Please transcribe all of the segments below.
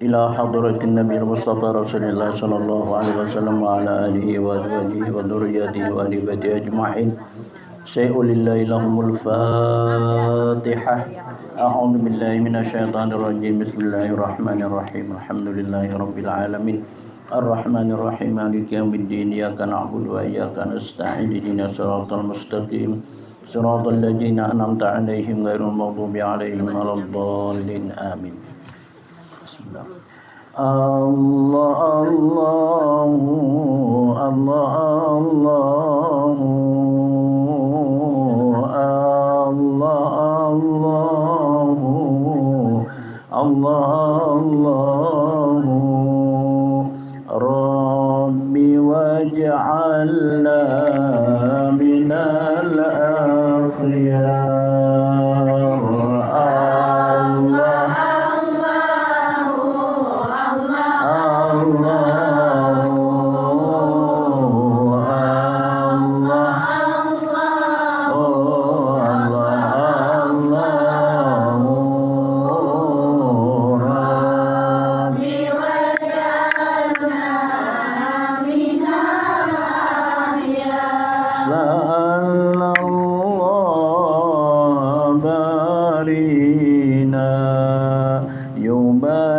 إلى حضرة النبي المصطفى رسول الله صلى الله عليه وسلم وعلى آله وأزواجه وذريته وآل بيته أجمعين. شيء لله لهم الفاتحة. أعوذ بالله من الشيطان الرجيم. بسم الله الرحمن الرحيم. الحمد لله رب العالمين الرحمن الرحيم مالك يوم الدين. إياك نعبد وإياك نستعين. اهدنا الصراط المستقيم صراط الذين أنعمت عليهم غير المغضوب عليهم ولا الضالين آمين. بسم الله. الله الله الله الله الله ربي واجعلنا من الأخيار. الله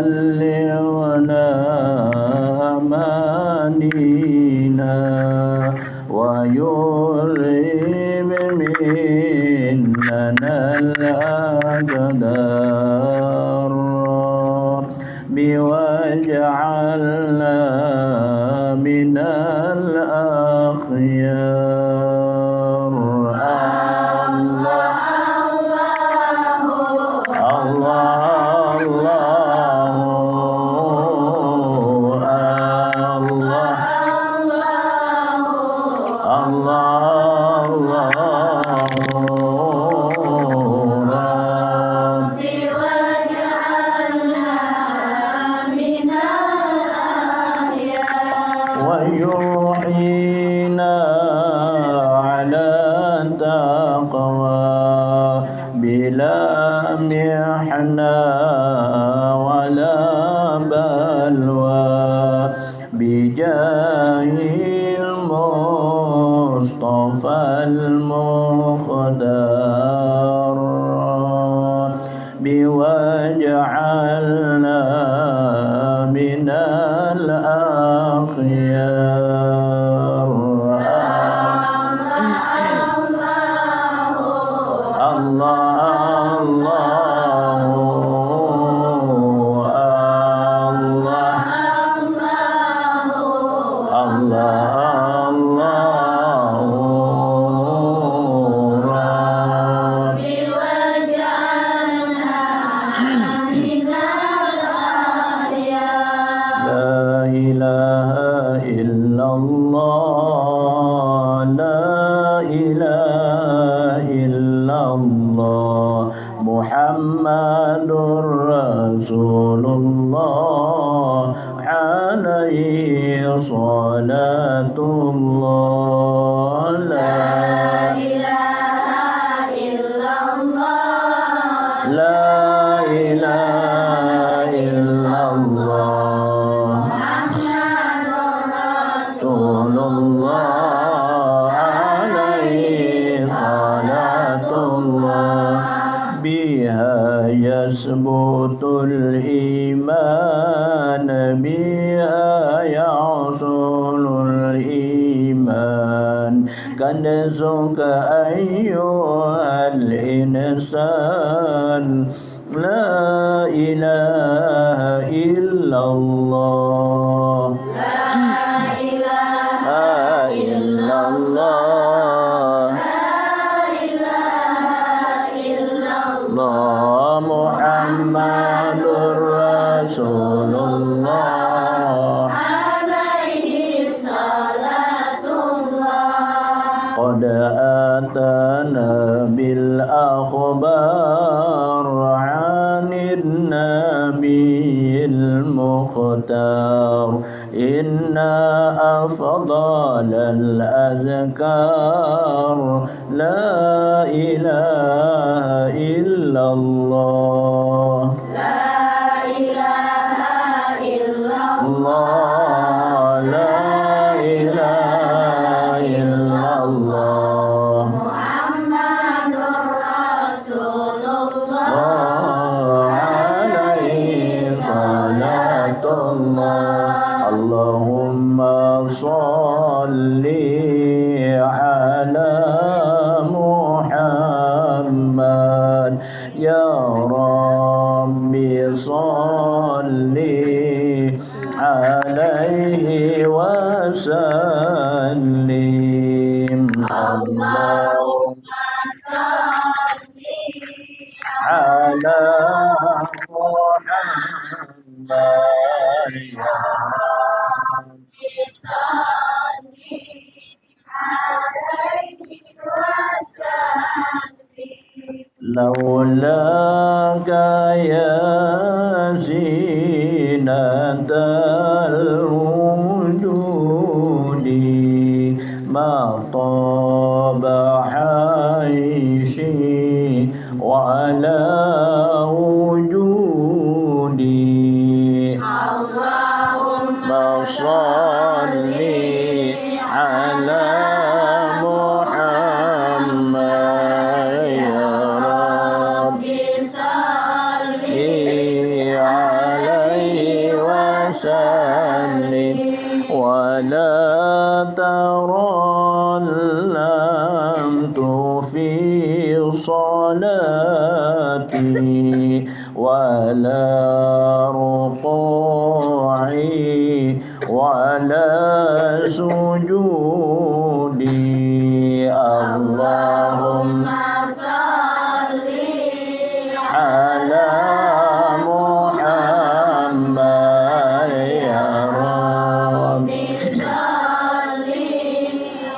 يبلغنا أمانينا ويريب مننا الأقدار واجعلنا من الأخيار. ويوحينا على تقوى بلا محنة ولا بلوى بجاه المصطفى المختار واجعلنا من الأخيار. محمد رسول الله عليه صلاة الله. لا إله إلا الله لا إله إلا الله محمد رسول الله عليه صلاة الله. بها يثبت الإيمان بها يحصل الإيمان كنزك أيها الإنسان. لا إله إلا الله لا إله إلا الله محمد رسول الله عليه صلاة الله. قد أتانا بالأخبار عن النبي المختار إن أفضل الأذكار لا إله إلا الله لا إله صلاة الله اللهم صل على محمد يا ربي صل عليه وسلم اللهم على محمد يا لولاك يا زينة الوجود ما طاب عيشي ولا وجودي اللهم صل على محمد يا رب صل عليه وسلم ولا ترلمت في صلاتي ولا ركوعي ولا سجودي اللهم صل على محمد يا رب صل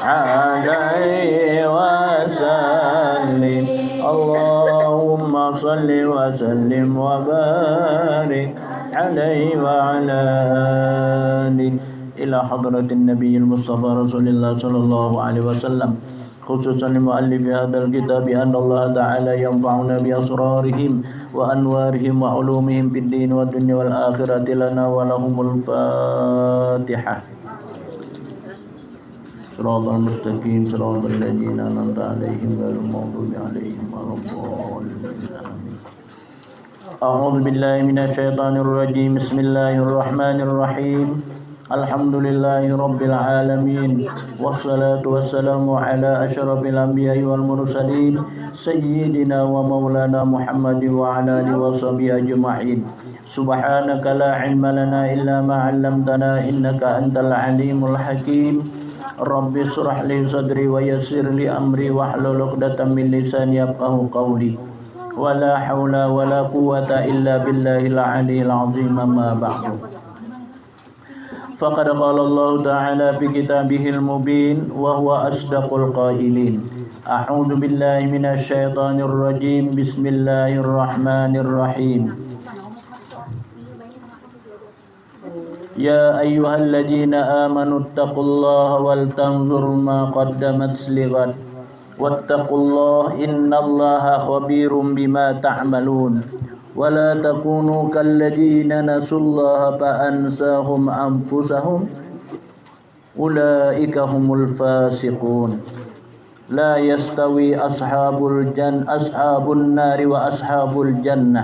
عليه وسلم اللهم صل وسلم وبارك عليه وعلى آله إلى حضرة النبي المصطفى رسول الله صلى الله عليه وسلم خصوصا لمؤلف هذا الكتاب أن الله تعالى ينفعنا بأسرارهم وأنوارهم وعلومهم في الدين والدنيا والآخرة لنا ولهم الفاتحة صراط المستقيم صراط الذين أنعمت عليهم غير المغضوب عليهم ولا الضالين أعوذ بالله من الشيطان الرجيم بسم الله الرحمن الرحيم الحمد لله رب العالمين والصلاة والسلام على أشرف الأنبياء والمرسلين سيدنا ومولانا محمد وعلى آله وصحبه أجمعين سبحانك لا علم لنا إلا ما علمتنا إنك أنت العليم الحكيم رب اشرح لي صدري ويسر لي أمري واحلل عقدة من لساني يفقهوا قولي ولا حول ولا قوة إلا بالله العلي العظيم ما بعد فقد قال الله تعالى في كتابه المبين وهو أصدق القائلين أعوذ بالله من الشيطان الرجيم بسم الله الرحمن الرحيم يا أيها الذين آمنوا اتقوا الله ولتنظر ما قدمت لغد واتقوا الله إن الله خبير بما تعملون ولا تكونوا كالذين نسوا الله فأنساهم أنفسهم أولئك هم الفاسقون لا يستوي أصحاب النار وأصحاب الجنة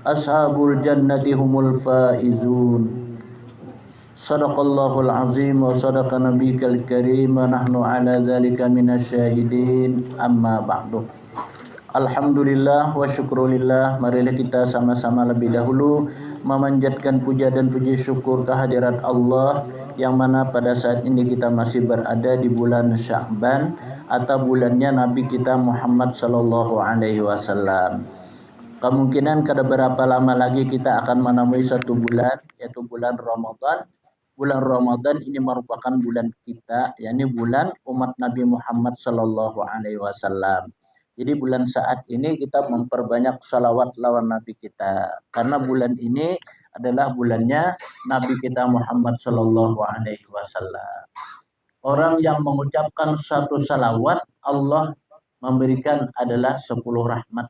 أصحاب الجنة هم الفائزون صدق الله العظيم وصدق نبيك الكريم ونحن على ذلك من الشاهدين أما بعد Alhamdulillah wa syukurillah. Marilah kita sama-sama lebih dahulu memanjatkan puja dan puji syukur kehadirat Allah yang mana pada saat ini kita masih berada di bulan Sya'ban atau bulannya Nabi kita Muhammad sallallahu alaihi wasallam. Kemungkinan kada berapa lama lagi kita akan menemui satu bulan, yaitu bulan Ramadan. Bulan Ramadan ini merupakan bulan kita, yakni bulan umat Nabi Muhammad sallallahu alaihi wasallam. Jadi bulan saat ini kita memperbanyak salawat lawan Nabi kita. Karena bulan ini adalah bulannya Nabi kita Muhammad sallallahu alaihi wasallam. Orang yang mengucapkan satu salawat, Allah memberikan adalah 10 rahmat.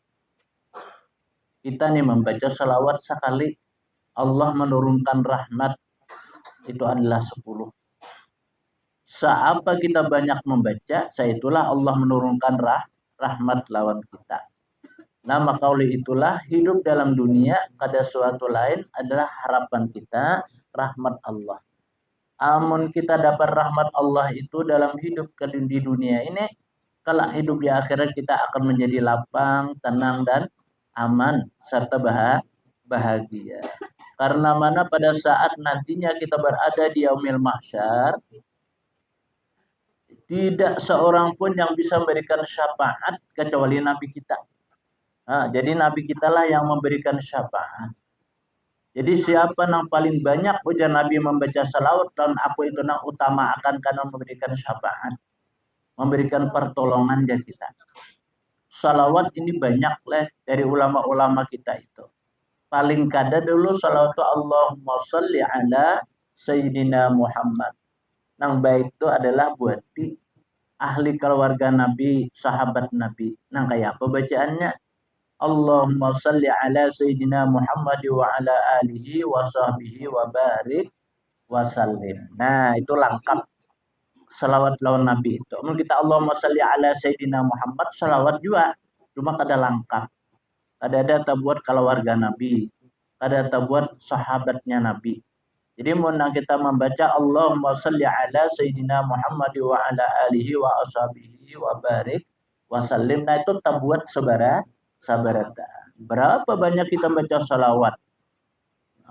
Kita nih membaca salawat sekali, Allah menurunkan rahmat, itu adalah 10. Seapa kita banyak membaca, saitulah Allah menurunkan rahmat lawan kita. Nah, maka oleh itulah hidup dalam dunia pada suatu lain adalah harapan kita rahmat Allah. Amun kita dapat rahmat Allah itu dalam hidup di dunia ini, kalau hidup di akhirat kita akan menjadi lapang, tenang dan aman serta bahagia. Karena mana pada saat nantinya kita berada di yaumil mahsyar, tidak seorang pun yang bisa memberikan syafaat kecuali Nabi kita. Nah, jadi Nabi kita lah yang memberikan syafaat. Jadi siapa yang paling banyak ujar Nabi membaca salawat dan aku itu yang utama akan karena memberikan syafaat, memberikan pertolongan dari kita. Salawat ini banyak lah dari ulama-ulama kita itu. Paling kada dulu salawat itu Allahumma sholli ala Sayyidina Muhammad. Yang baik itu adalah buat ahli keluarga Nabi, sahabat Nabi. Nang kayak apa bacaannya? Allahumma salli ala Sayyidina Muhammad wa ala alihi wa sahbihi wa barik wa sallim. Nah, itu lengkap salawat lawan Nabi itu. Mungkin kita Allahumma salli ala Sayyidina Muhammad, salawat juga. Cuma kada lengkap. Ada buat keluarga Nabi. Ada buat sahabatnya Nabi. Jadi menang kita membaca Allahumma salli ala Sayyidina Muhammad wa ala alihi wa ashabihi wa barik wa sallim. Nah, itu tabuat sabarata. Berapa banyak kita baca salawat?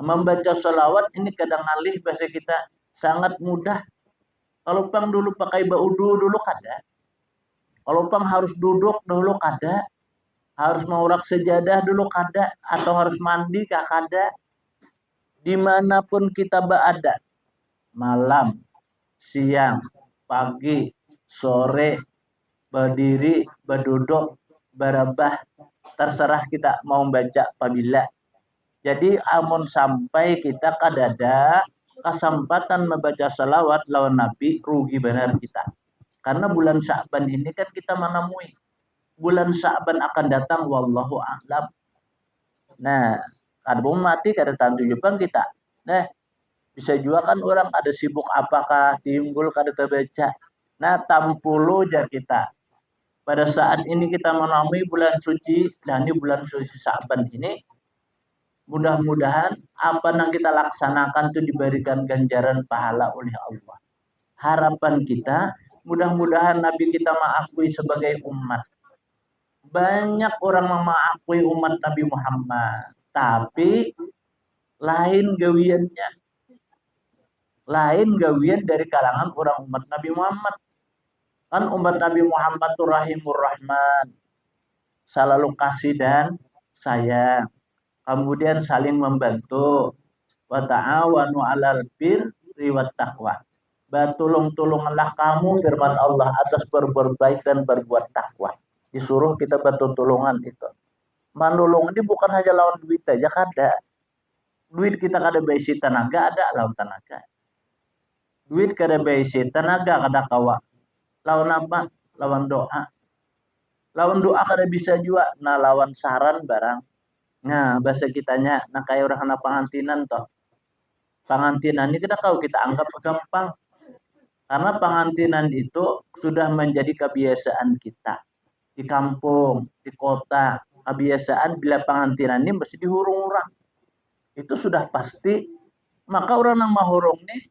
Membaca salawat ini kadang alih bahasa kita sangat mudah. Kalau pang dulu pakai baudu dulu kada. Kalau pang harus duduk dulu kada. Harus mengurak sejadah dulu kada. Atau harus mandi kada. Dimanapun kita berada. Malam, siang, pagi, sore, berdiri, berduduk, berabah, terserah kita mau baca apabila. Jadi amun sampai kita kadada kesempatan membaca salawat lawan Nabi, rugi benar kita. Karena bulan Sya'ban ini kan kita menemui. Bulan Sya'ban akan datang wallahu a'lam. Nah, ada mati kada tentu Jepang kita. Nah, bisa juga kan orang ada sibuk apakah timbul kada terbaca. Nah, tampulu jar kita. Pada saat ini kita menemui bulan suci, dan ini bulan suci Sya'ban ini, mudah-mudahan apa yang kita laksanakan itu diberikan ganjaran pahala oleh Allah. Harapan kita, mudah-mudahan Nabi kita mengakui sebagai umat. Banyak orang mengakui umat Nabi Muhammad, tapi lain gawiannya. Lain gawian dari kalangan orang umat Nabi Muhammad. Kan umat Nabi Muhammad itu rahimur rahman, selalu kasih dan sayang, kemudian saling membantu, wa ta'awanu 'alal birri wat taqwa. Bertolong-tolonglah kamu firman Allah atas berbuat baik dan berbuat takwa. Disuruh kita bertolongan itu. Menolong ini bukan hanya lawan duit aja kada. Duit kita kada beisi tenaga ada lawan tenaga. Duit kada beisi tenaga kada kawa. Lawan apa? Lawan doa. Lawan doa kada bisa juga. Nah, lawan saran barang. Nah, bahasa kitanya, nah kayak orang kena pangantinan toh. Pangantinan ini kita tahu, kita anggap gampang. Karena pangantinan itu sudah menjadi kebiasaan kita. Di kampung, di kota, kebiasaan bila pangantinan ini mesti dihurung orang. Itu sudah pasti. Maka orang yang mahurung ini,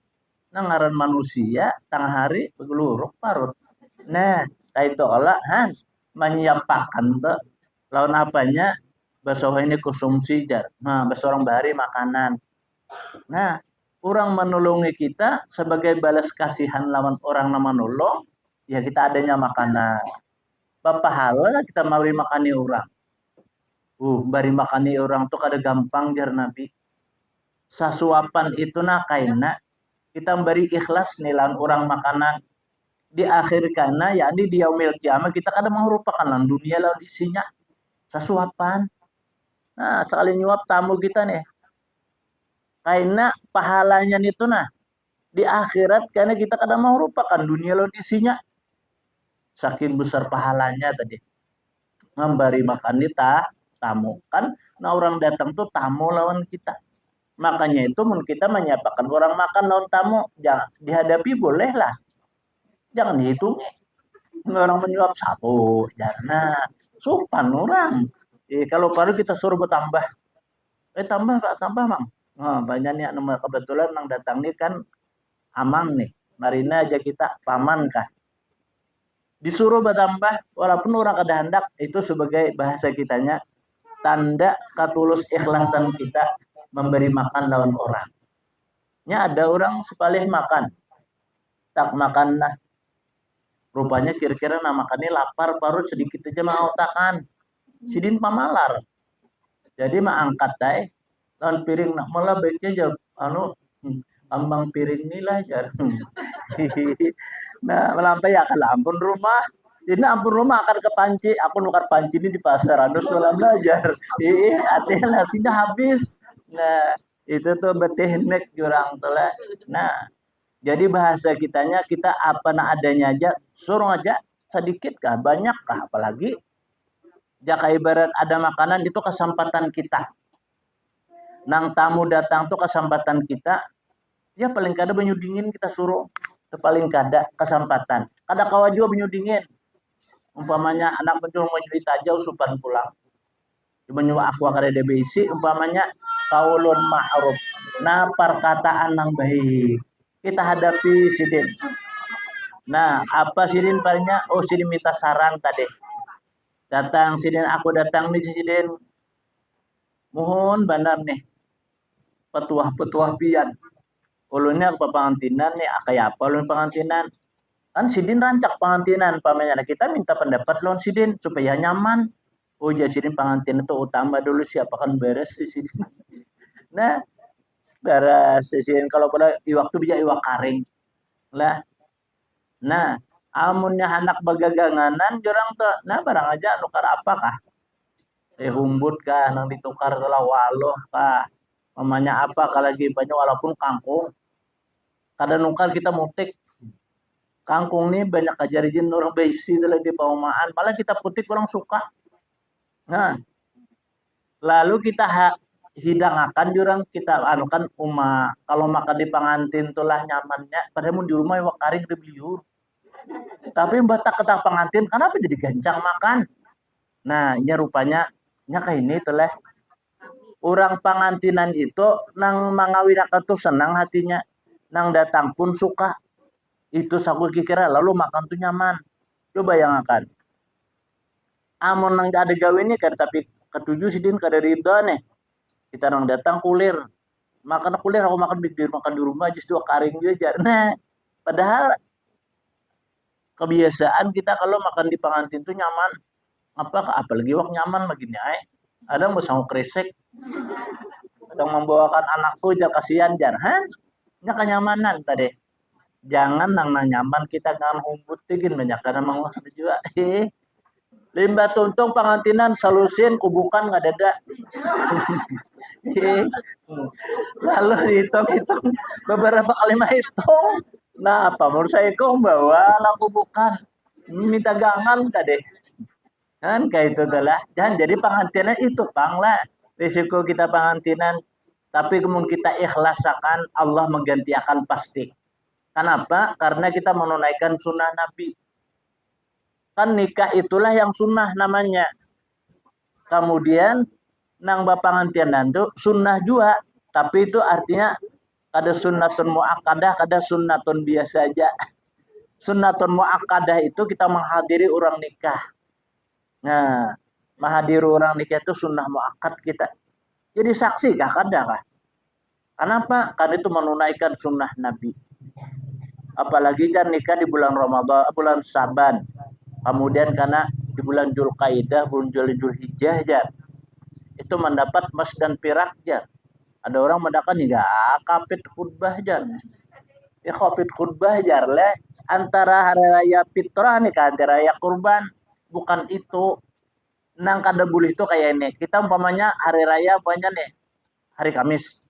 ngaran manusia, tengah hari, begeluruk, parut. Nah, itu olah, menyiapkan tuh. Lawan apanya, bahasa ini konsumsi jar. Nah, bahasa orang bahari makanan. Nah, orang menolongi kita sebagai balas kasihan lawan orang yang menolong, ya kita adanya makanan. Pahala kita mau makani orang. Bari makani orang tuh kada gampang jar Nabi. Sasuapan itu nah kaina kita beri ikhlas nilan orang makanan di akhir kana yakni di yaumil kiamat kita kada merupakan lan dunia lawan isinya sasuapan. Nah, sekali nyuap tamu kita nih. Karena pahalanya itu nah di akhirat karena kita kadang mau rupakan dunia lawan isinya. Saking besar pahalanya tadi. Memberi makan kita tamu kan. Nah, orang datang tuh tamu lawan kita. Makanya itu kita menyiapkan orang makan lawan tamu. Jangan dihadapi bolehlah. Jangan dihitung. Orang menyuap satu. Jangan. Sopan orang. Kalau paru kita suruh bertambah. Tambah Pak, tambah Mang. Nah, banyak nih nomor kebetulan yang datang nih kan Amang nih. Marina aja kita paman kah. Disuruh bertambah walaupun orang ada hendak itu sebagai bahasa kitanya tanda katulus ikhlasan kita memberi makan lawan orang. Nya ada orang sepalih makan. Tak makan lah. Rupanya kira-kira makannya lapar parut sedikit aja mau takan. Sidin pamalar. Jadi mah angkat dai lawan piring nak malah baiknya jauh ambang piring inilah jar. Nah, melampai akan ampun rumah. Ini ampun rumah akan ke panci. Aku nukar panci ini di pasar. Anu sulam belajar. Artinya nasinya habis. Nah, itu tuh beteknik jurang tuh lah. Nah, jadi bahasa kitanya kita apa na adanya aja. Suruh aja sedikit kah, banyak kah, apalagi jaka ibarat ada makanan itu kesempatan kita. Nang tamu datang tuh kesempatan kita. Ya paling kada banyu dingin kita suruh. Itu paling kada kesempatan. Kada kawa juga banyu dingin. Umpamanya anak betul mau cerita jauh supan pulang. Cuma nyawa aku kada ada besi. Umpamanya kaulun ma'ruf. Nah perkataan yang baik. Kita hadapi sidin. Nah apa sidin palingnya? Oh sidin minta saran tadi. Datang sidin, aku datang nih sidin. Mohon benar nih. Petuah-petuah pian. Ulunnya apa pengantinan nih, kayak apa ulun pengantinan? Kan sidin rancak pengantinan, pamanya kita minta pendapat lawan sidin supaya nyaman. Oh jadi sidin pengantin itu utama dulu siapa kan beres si sidin. Nah, beres si sidin kalau pada iwak tuh bisa iwak karing. Lah, nah, amunnya anak bagaganganan jurang tuh, nah barang aja nukar apakah? Humbut kah, nang ditukar telah waloh kah? Mamanya apa kalau lagi banyak walaupun kangkung. Kadang nukar kita mutik kangkung nih banyak ajarin orang besi dalam di paumaan malah kita putih kurang suka. Nah lalu kita hidang akan jurang kita anukan kalau makan di pengantin itulah nyamannya padahal di rumah iwak karing dibeliur tapi batak ketang pengantin kenapa jadi gancang makan. Nah ini rupanya kayak ini itulah orang pengantinan itu nang mangawin tuh senang hatinya nang datang pun suka. Itu saku kira lalu makan tuh nyaman. Coba yang akan. Amun nang ada gawe ini kan tapi ketujuh sidin kada ridho nih. Kita nang datang kulir. Makan kulir aku makan di rumah justru karing aja. Nah, padahal kebiasaan kita kalau makan di pengantin tuh nyaman. Apalagi wak nyaman begini ay. Ada mau sanggup kresek. Atau membawakan anakku jangan kasihan jan. Hah? Nya kenyamanan tadi. Jangan nang nyaman kita ngan humbut tigin banyak karena mau juga. Limba tuntung pengantinan salusin kubukan nggak ada. Lalu hitung-hitung beberapa kali hitung. Nah apa menurut saya kok bawa laku bukan minta gangan tadi kan kayak itu adalah dan jadi pengantinan itu bang lah risiko kita pengantinan tapi kemudian kita ikhlasakan Allah menggantikan pasti. Kenapa? Karena kita menunaikan sunnah Nabi. Kan nikah itulah yang sunnah namanya. Kemudian nang bapangantian nantu sunnah juga. Tapi itu artinya ada sunnatun mu'akkadah, ada sunnatun biasa aja. Sunnatun mu'akkadah itu kita menghadiri orang nikah. Nah, menghadiri orang nikah itu sunnah mu'akkad kita. Jadi saksi kah? Kada kah? Kenapa? Karena itu menunaikan sunnah Nabi. Apalagi kan nikah di bulan Ramadan, bulan Saban. Kemudian karena di bulan Dzulqaidah, bulan Dzulhijjah aja. Itu mendapat emas dan perak aja. Ada orang mendapat enggak kapit khutbah aja. Ya kapit khutbah aja le antara hari raya fitrah nih kan antara raya kurban bukan itu. Nang kada boleh itu kayak ini. Kita umpamanya hari raya umpamanya nih hari Kamis.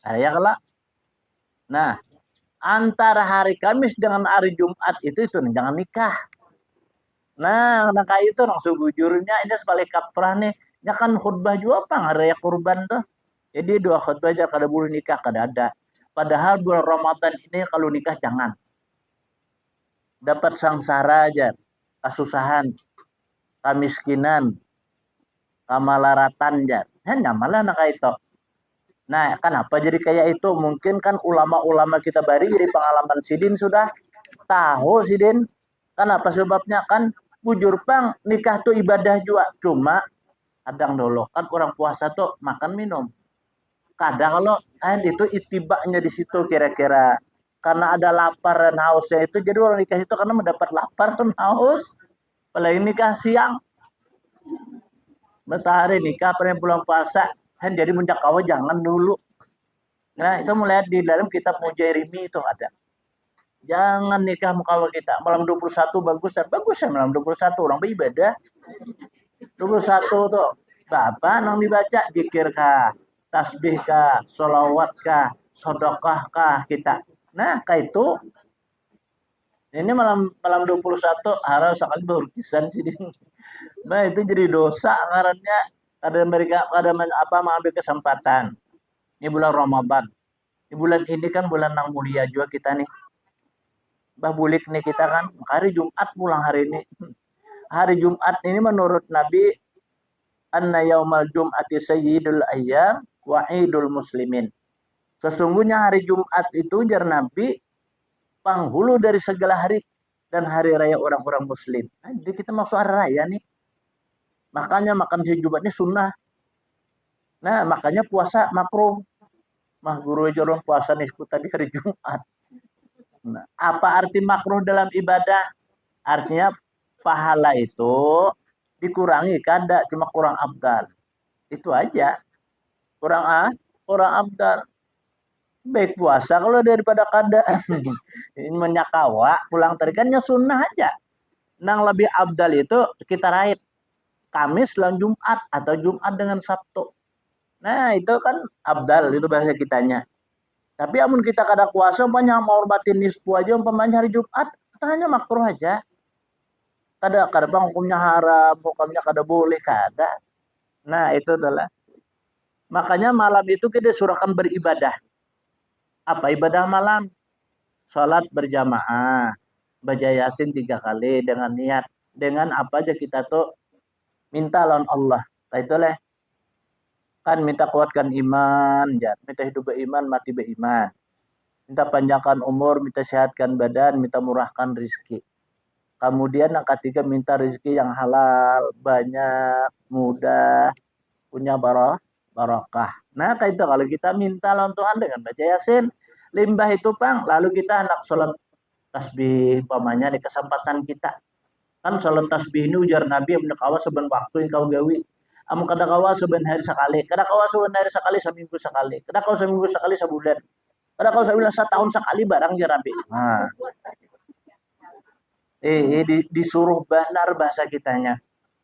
Hari raya kala. Nah, antara hari Kamis dengan hari Jumat itu nih, jangan nikah. Nah, kayak itu langsung bujurnya ini sekali kaprah nih. Ya kan khutbah juga apa hari raya kurban tuh. Jadi dua khutbah aja kada boleh nikah kada ada. Padahal bulan Ramadan ini kalau nikah jangan. Dapat sangsara aja, kesusahan, kemiskinan. kamalaratan jar. Nyamalah nak itu. Nah, kenapa jadi kayak itu? Mungkin kan ulama-ulama kita bari dari pengalaman Sidin sudah tahu Sidin. Kenapa sebabnya kan bujur pang nikah tuh ibadah juga. Cuma kadang dulu kan orang puasa tuh makan minum. Kadang kalau itu itibaknya di situ kira-kira karena ada lapar dan hausnya itu jadi orang nikah itu karena mendapat lapar dan haus. Apalagi nikah siang matahari nikah pernah pulang puasa kan jadi muncak kawah jangan dulu. Nah itu mulai di dalam kitab Mujairimi itu ada. Jangan nikah mukawa kita. Malam 21 bagus ya malam 21 orang beribadah. 21 tuh. Apa nang dibaca zikir kah, tasbih kah, sholawat kah, sedekah kah kita. Nah, kayak itu ini malam malam 21 harus sekali berkisan sih. Nah, itu jadi dosa ngarannya ada mereka ada apa mengambil kesempatan. Ini bulan Ramadan. Di bulan ini kan bulan yang mulia juga kita nih. Bah bulik nih kita kan hari Jumat pulang hari ini. Hari Jumat ini menurut Nabi anna yaumal jum'ati sayyidul ayyam wa idul muslimin. Sesungguhnya hari Jumat itu jar Nabi penghulu dari segala hari dan hari raya orang-orang muslim. Nah, jadi kita masuk hari raya nih. Makanya makan hari Jumat ini sunnah. Nah, makanya puasa makruh. Mah guru jorong puasa nih tadi hari Jumat. Nah, apa arti makruh dalam ibadah? Artinya pahala itu dikurangi kada cuma kurang abdal. Itu aja. Kurang abdal. Baik puasa kalau daripada kada ini menyakawa pulang tarikannya sunnah aja. Nang lebih abdal itu kita raih Kamis dan Jumat atau Jumat dengan Sabtu. Nah, itu kan abdal itu bahasa kitanya. Tapi amun kita kada kuasa banyak mau hormatin nisfu aja umpamanya hari Jumat, hanya makruh aja. Kada bang hukumnya haram, hukumnya kada boleh kada. Nah, itu adalah makanya malam itu kita surahkan beribadah. Apa ibadah malam? Salat berjamaah, baca Yasin 3 kali dengan niat, dengan apa aja kita tuh minta lawan Allah. Nah, itulah kan minta kuatkan iman, ya. Minta hidup beriman, mati beriman. Minta panjangkan umur, minta sehatkan badan, minta murahkan rezeki. Kemudian yang ketiga minta rezeki yang halal, banyak, mudah, punya barakah. Nah, kayak itu kalau kita minta lawan Tuhan dengan baca Yasin, limbah itu Pang, lalu kita hendak sholat tasbih pamannya di kesempatan kita. Kan sholat tasbih ini ujar Nabi yang kawa seben waktu yang kau gawi. Amu kada kawa seben hari sekali, kada kawa seben hari sekali seminggu sekali, kada kawa seminggu sekali sebulan, kada kawa sebulan setahun sekali barang ya Nabi. Nah, disuruh benar bahasa kitanya.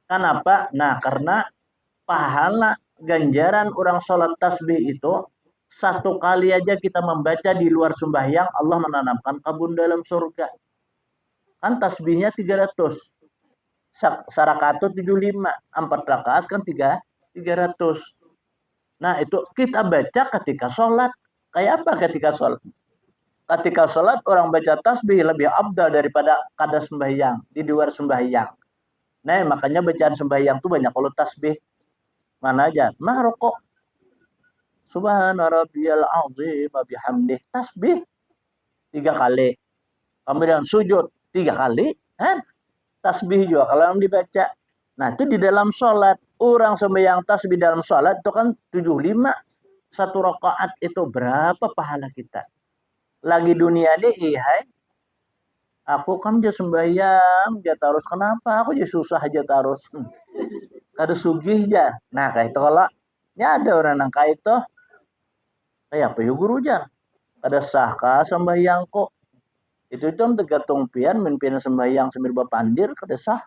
Kenapa? Nah, karena pahala ganjaran orang sholat tasbih itu satu kali aja kita membaca di luar sembahyang Allah menanamkan kebun dalam surga. Kan tasbihnya 300. Sarakatus 75, 4 rakaat kan 300. Nah, itu kita baca ketika sholat. Kayak apa ketika sholat? Ketika sholat orang baca tasbih lebih abdal daripada kada sembahyang, di luar sembahyang. Nah, makanya bacaan sembahyang tuh banyak kalau tasbih. Mana aja? Mah rokok. Subhana rabbiyal azim wa bihamdih. Tasbih 3 kali. Kemudian sujud 3 kali. Tasbih juga kalau yang dibaca. Nah, itu di dalam sholat. Orang sembahyang tasbih dalam sholat itu kan 75. Satu rakaat itu berapa pahala kita? Lagi dunia ini, ihai. Aku kan dia sembahyang, dia terus kenapa? Aku jadi susah aja terus. Kada sugih aja. Nah, kayak itu kalau ada orang yang kayak itu. Kayak apa ya guru aja? Kada sah kah sembahyang kok? Itu tergantung pian mimpinan sembahyang sambil bapandir kada sah.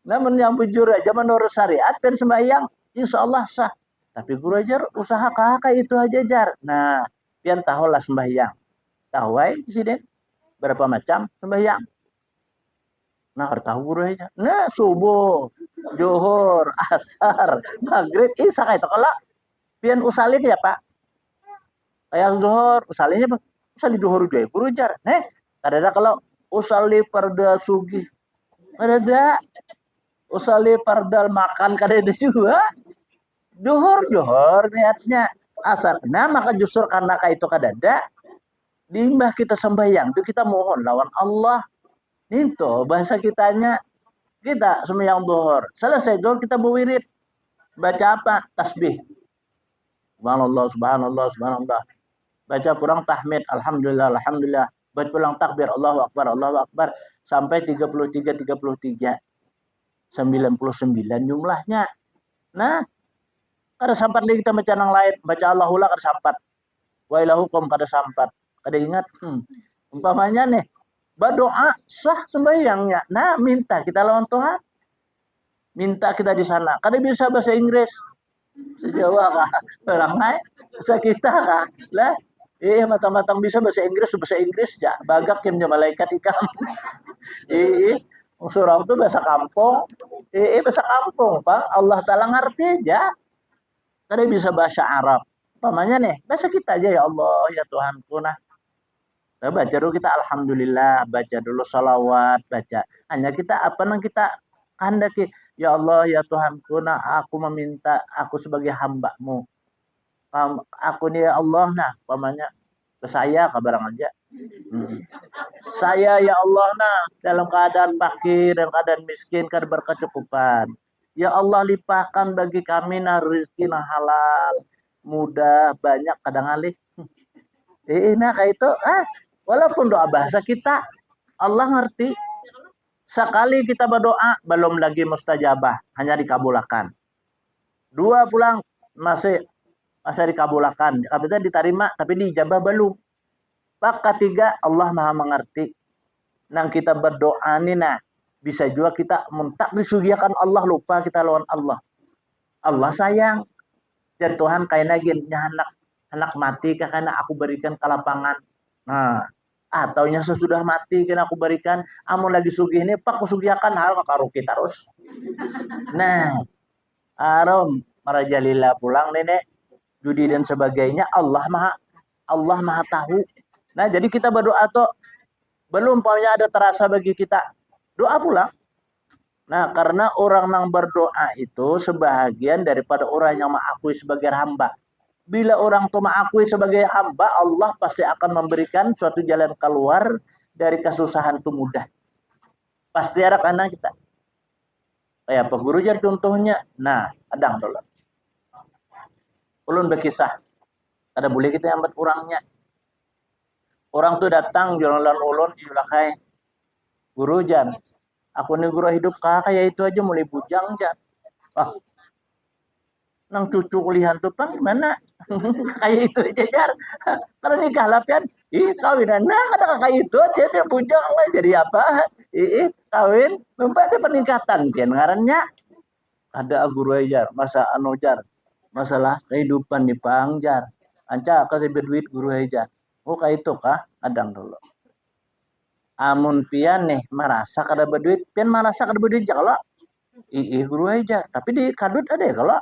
Namun yang bujur aja menurut syariat dan sembahyang insya Allah sah. Tapi guru ajar usaha kakak itu aja jar. Nah, pian tahulah sembahyang. Tahu di sini berapa macam sembahyang. Nah, tahu guru aja. Nah, subuh, zuhur, asar, maghrib, isya kayak itu. Kalau pian usalin ya Pak. Kayak zuhur, usalinya usali zuhur juga guru jar. Kadang kalau usali perda sugi. Ada Usali pardal makan kada ada juga. Johor niatnya asar. Nah maka justru karena itu kada ada, diimbah kita sembahyang itu kita mohon lawan Allah. Itu bahasa kitanya kita sembahyang duhur. Selesai duhur kita berwirid. Baca apa? Tasbih. Subhanallah, subhanallah, subhanallah. Baca kurang tahmid, alhamdulillah, alhamdulillah. Baca pulang takbir, Allahu Akbar, Allahu Akbar. Sampai 33, 99 jumlahnya. Nah, kada sampat lagi kita baca yang lain. Baca Allahullah kada sampat. Wa ilahukum kada sampat. Kada ingat. Umpamanya nih, berdoa sah sembahyangnya. Nah, minta kita lawan Tuhan. Minta kita di sana. Kada bisa bahasa Inggris. Sejawa kah? Orang naik. Bisa kita kah? Lah, matang-matang bisa bahasa Inggris ya. Bagak yang malaikat ikam. Surau itu bahasa kampung. Bahasa kampung, Pak. Allah Ta'ala ngerti aja. Kada bisa bahasa Arab. Pamannya nih, bahasa kita aja ya Allah, ya Tuhanku. Nah, baca dulu kita alhamdulillah, baca dulu salawat, baca. Hanya kita apa nang kita kehendaki, ya Allah, ya Tuhanku, nah aku meminta aku sebagai hamba-Mu. Aku nih ya Allah, nah pamannya ke saya kabarang aja. Saya ya Allah, nah dalam keadaan fakir, dalam keadaan miskin, kada berkecukupan. Ya Allah limpahkan bagi kami nah rezeki nah halal, mudah, banyak kadang alih. Nah kayak itu, walaupun doa bahasa kita, Allah ngerti. Sekali kita berdoa, belum lagi mustajabah, hanya dikabulkan. Dua pulang, masih dikabulkan. Katanya diterima, tapi diijabah belum. Pak ketiga, Allah maha mengerti. Nang kita berdoa nih, nah, bisa juga kita mentak disugiakan Allah, lupa kita lawan Allah. Allah sayang. Dan Tuhan kayaknya gini, anak mati karena aku berikan ke lapangan. Nah, ataunya sesudah mati karena aku berikan, amun lagi sugih ini pak kusugiakan hal makaruki terus. Nah, arom marajalila pulang nenek judi dan sebagainya Allah maha tahu. Nah, jadi kita berdoa tuh belum punya ada terasa bagi kita. Doa pulang. Nah, karena orang yang berdoa itu sebahagian daripada orang yang mengakui sebagai hamba. Bila orang itu mengakui sebagai hamba, Allah pasti akan memberikan suatu jalan keluar dari kesusahan itu mudah. Pasti ada karena kita. Kayak Pak Guru jadi contohnya. Nah, adang dulu. Ulun berkisah. Ada boleh kita yang orangnya. Orang tuh datang jualan ulun julakai. Guru jan. Aku nih guru hidup kayak itu aja mulai bujang jan. Nang cucu kuliahan tuh pang mana kayak itu aja jar. Karena nikah lapian, kawinan nah ada kayak itu aja dia bujang lah jadi apa? Kawin, numpak ada peningkatan kan ngarannya. Ada guru aja masa jar. Masalah kehidupan di pangjar. Anca kasih berduit guru aja. Oh kayak itu kah? Adang dulu. Amun pian nih merasa kada berduit, pian merasa kada berduit kalau guru aja. Tapi di kadut ada ya kalau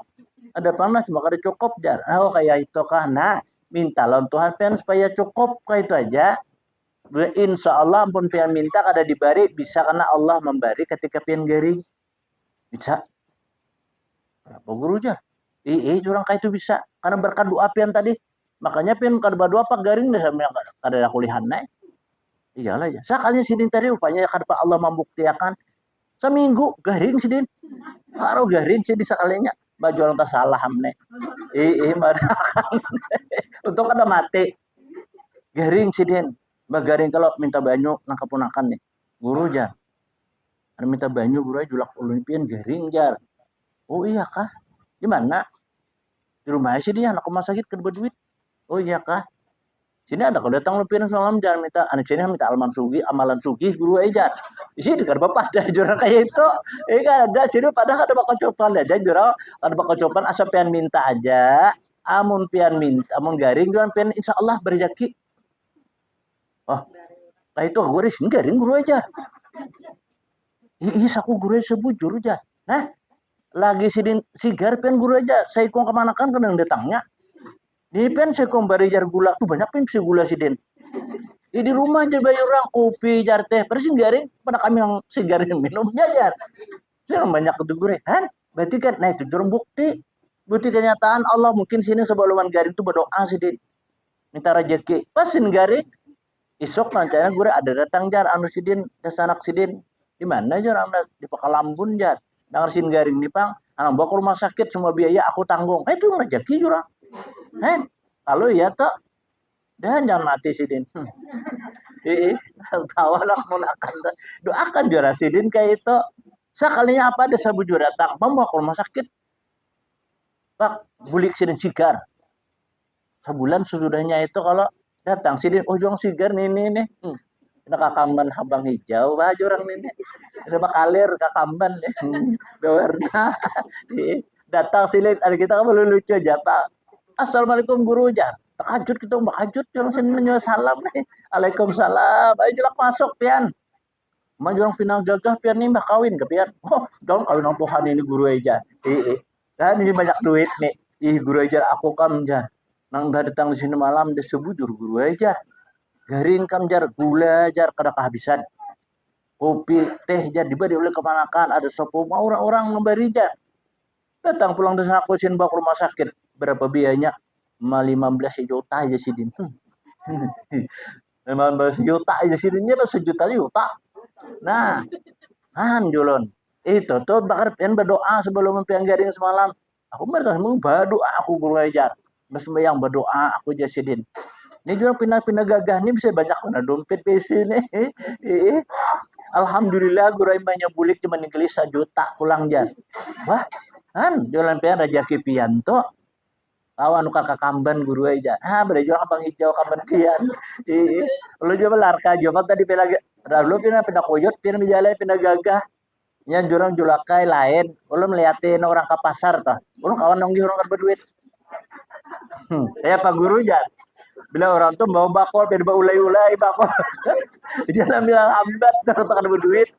ada panas cuma kada cukup jar. Oh kayak itu kah? Nah, minta lawan Tuhan pian supaya cukup kayak itu aja. Insya Allah pun pian minta kada dibari bisa karena Allah memberi ketika pian garing. Bisa. Apa guru aja? Curang kayak itu bisa karena berkat doa pian tadi. Makanya pian kada berdoa pak garing deh sama kada kuliahan naik. Iyalah ya. Sekalinya sidin tadi rupanya kada Allah membuktikan seminggu garing sidin. Baru garing sidin sekalinya. Baju orang tak salah hamne. Untuk kada mati. Garing sidin. Garing kalau minta banyu nang kapunakan nih. Guru jar. Ada minta banyu guru aja julak ulun pian garing jar. Oh iya kah? Gimana? Di rumah sih dia anak rumah sakit kada berduit. Oh iya kah? Sini ada kalau datang lu pian salam jangan minta anak sini minta amalan sugi guru aja. Di sini kada bapak ada jurang kayak itu. Kan ada sini padahal ada bakal copan aja jurang ada bakal copan asal pian minta aja. Amun pian minta, amun garing jualan pian insya Allah berjaki. Oh, nah itu gue sini garing guru aja. Aku guru aja sebujur aja. Nah, lagi sigar pian guru aja. Saya kong kemana kan yang datangnya. Di pen saya kembali jar gula tuh banyak pun si gula si den. Di rumah aja bayi orang kopi jar teh persin garing pada kami yang sigarin minumnya jar. Saya banyak ketuguran, kan? Berarti kan, nah itu jurang bukti. Bukti kenyataan Allah mungkin sini sebelum garing itu berdoa sidin. Minta rezeki. Pas sin garing, isok nancana gue ada datang jar anu sidin, sanak sidin. Di mana jar anda di Pekalambun jar. Dengar sin garing nih pang, anak bawa ke rumah sakit semua biaya aku tanggung. Itu rezeki jurang. Kalau ya toh, dan jangan mati sidin. Tawa lah menakan doakan juara sidin kayak itu. Sekalinya apa ada sabu juara tak mau ke rumah sakit. Pak, bulik sidin sigar. Sebulan sesudahnya itu kalau datang sidin, oh jong sigar nih. Kena kakamban habang hijau, baju orang ini. Ada bakalir kakamban nih. Bewarna. Datang sidin, ada kita kan lucu aja Pak. Assalamualaikum guru aja. Takajud kita bakajud langsung menyo salam nih. Waalaikumsalam. Ayo jelak masuk pian. Maju orang pinang gagah pian nih mbak kawin ke pian. Oh, dong kawin orang Tuhan ini guru aja. Dan ini banyak duit nih. Guru aja aku kam jar. Nang udah datang di sini malam dia sebujur guru aja. Garing kam jar gula jar kada kehabisan. Kopi teh jar diberi oleh kemanakan ada sopo mau orang-orang memberi jar. Datang pulang dari aku sin bawa ke rumah sakit. Berapa biayanya? 15 juta aja sidin. 15 juta aja sidinnya sejuta juta. Nah, julon. Itu tuh bakar pian berdoa sebelum pian garing semalam. Aku merasa mau berdoa aku guru ajar. Yang berdoa aku jasidin. Ini juga pindah-pindah gagah ini bisa banyak mana dompet di sini. Alhamdulillah guru banyak bulik cuma ninggelis 1 juta pulang jar. Wah, jualan pian Raja Kipianto. Awan kakak kamban guru aja. Belajar abang hijau kamban pian. Lu coba larka coba tadi pelaga. Lalu pindah koyot, pindah jalan, pindah gagah. Yang jurang julakai lain. Ulun melihatin orang ke pasar toh. Ulun kawan nong di orang berduit. Pak guru aja. Bila orang tuh mau bakol, pindah ulai-ulai bakol. Jalan bilang hambat, terus akan berduit.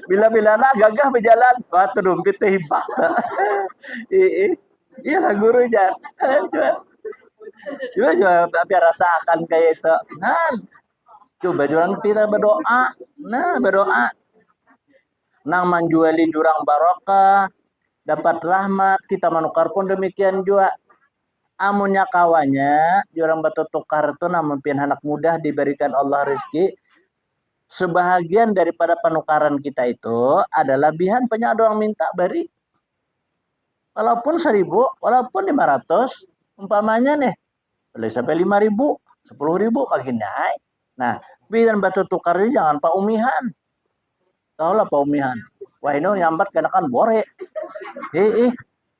Bila lah gagah berjalan. Wah tuh dompet teh hibak. Iya lah guru aja. Coba biar rasakan kayak itu. Coba jurang kita berdoa. Berdoa. Nang menjuali jurang barokah. Dapat rahmat. Kita menukar pun demikian juga. Amunnya kawannya. Jurang batu tukar itu namun pian anak mudah diberikan Allah rezeki. Sebahagian daripada penukaran kita itu adalah lebihan penyak doang minta beri. Walaupun 1.000, walaupun 500, umpamanya nih, boleh sampai 5.000, 10.000 makin naik. Nah, biar batu tukar ini jangan pak umihan. Tahu lah pak umihan. Wah ini nyambat karena kan bore.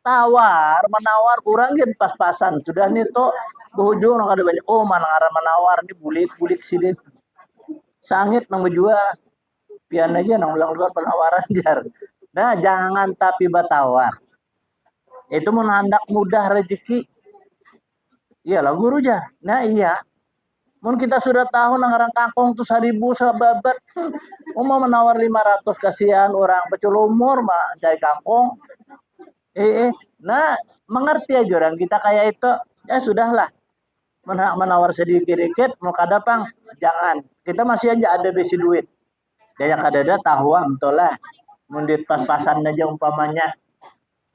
Tawar, menawar kurangin pas-pasan. Sudah nih tuh berujung ada banyak. Oh mana arah menawar ini bulik sini. Sangit nang menjual. Pian aja nang ulang-ulang penawaran jar. Nah jangan tapi batawar. Itu menandak mudah rezeki. Iyalah guru aja. Nah iya. Mungkin kita sudah tahu nangarang kangkong tuh 1.000 sahabat. Mau menawar 500 kasihan orang pecul umur mah cari kangkong. Nah mengerti aja orang kita kayak itu. Ya sudahlah. Menawar sedikit-sedikit mau kadapang jangan. Kita masih aja ada besi duit. Daya kadada tahu betul lah. Mundit pas-pasan aja umpamanya.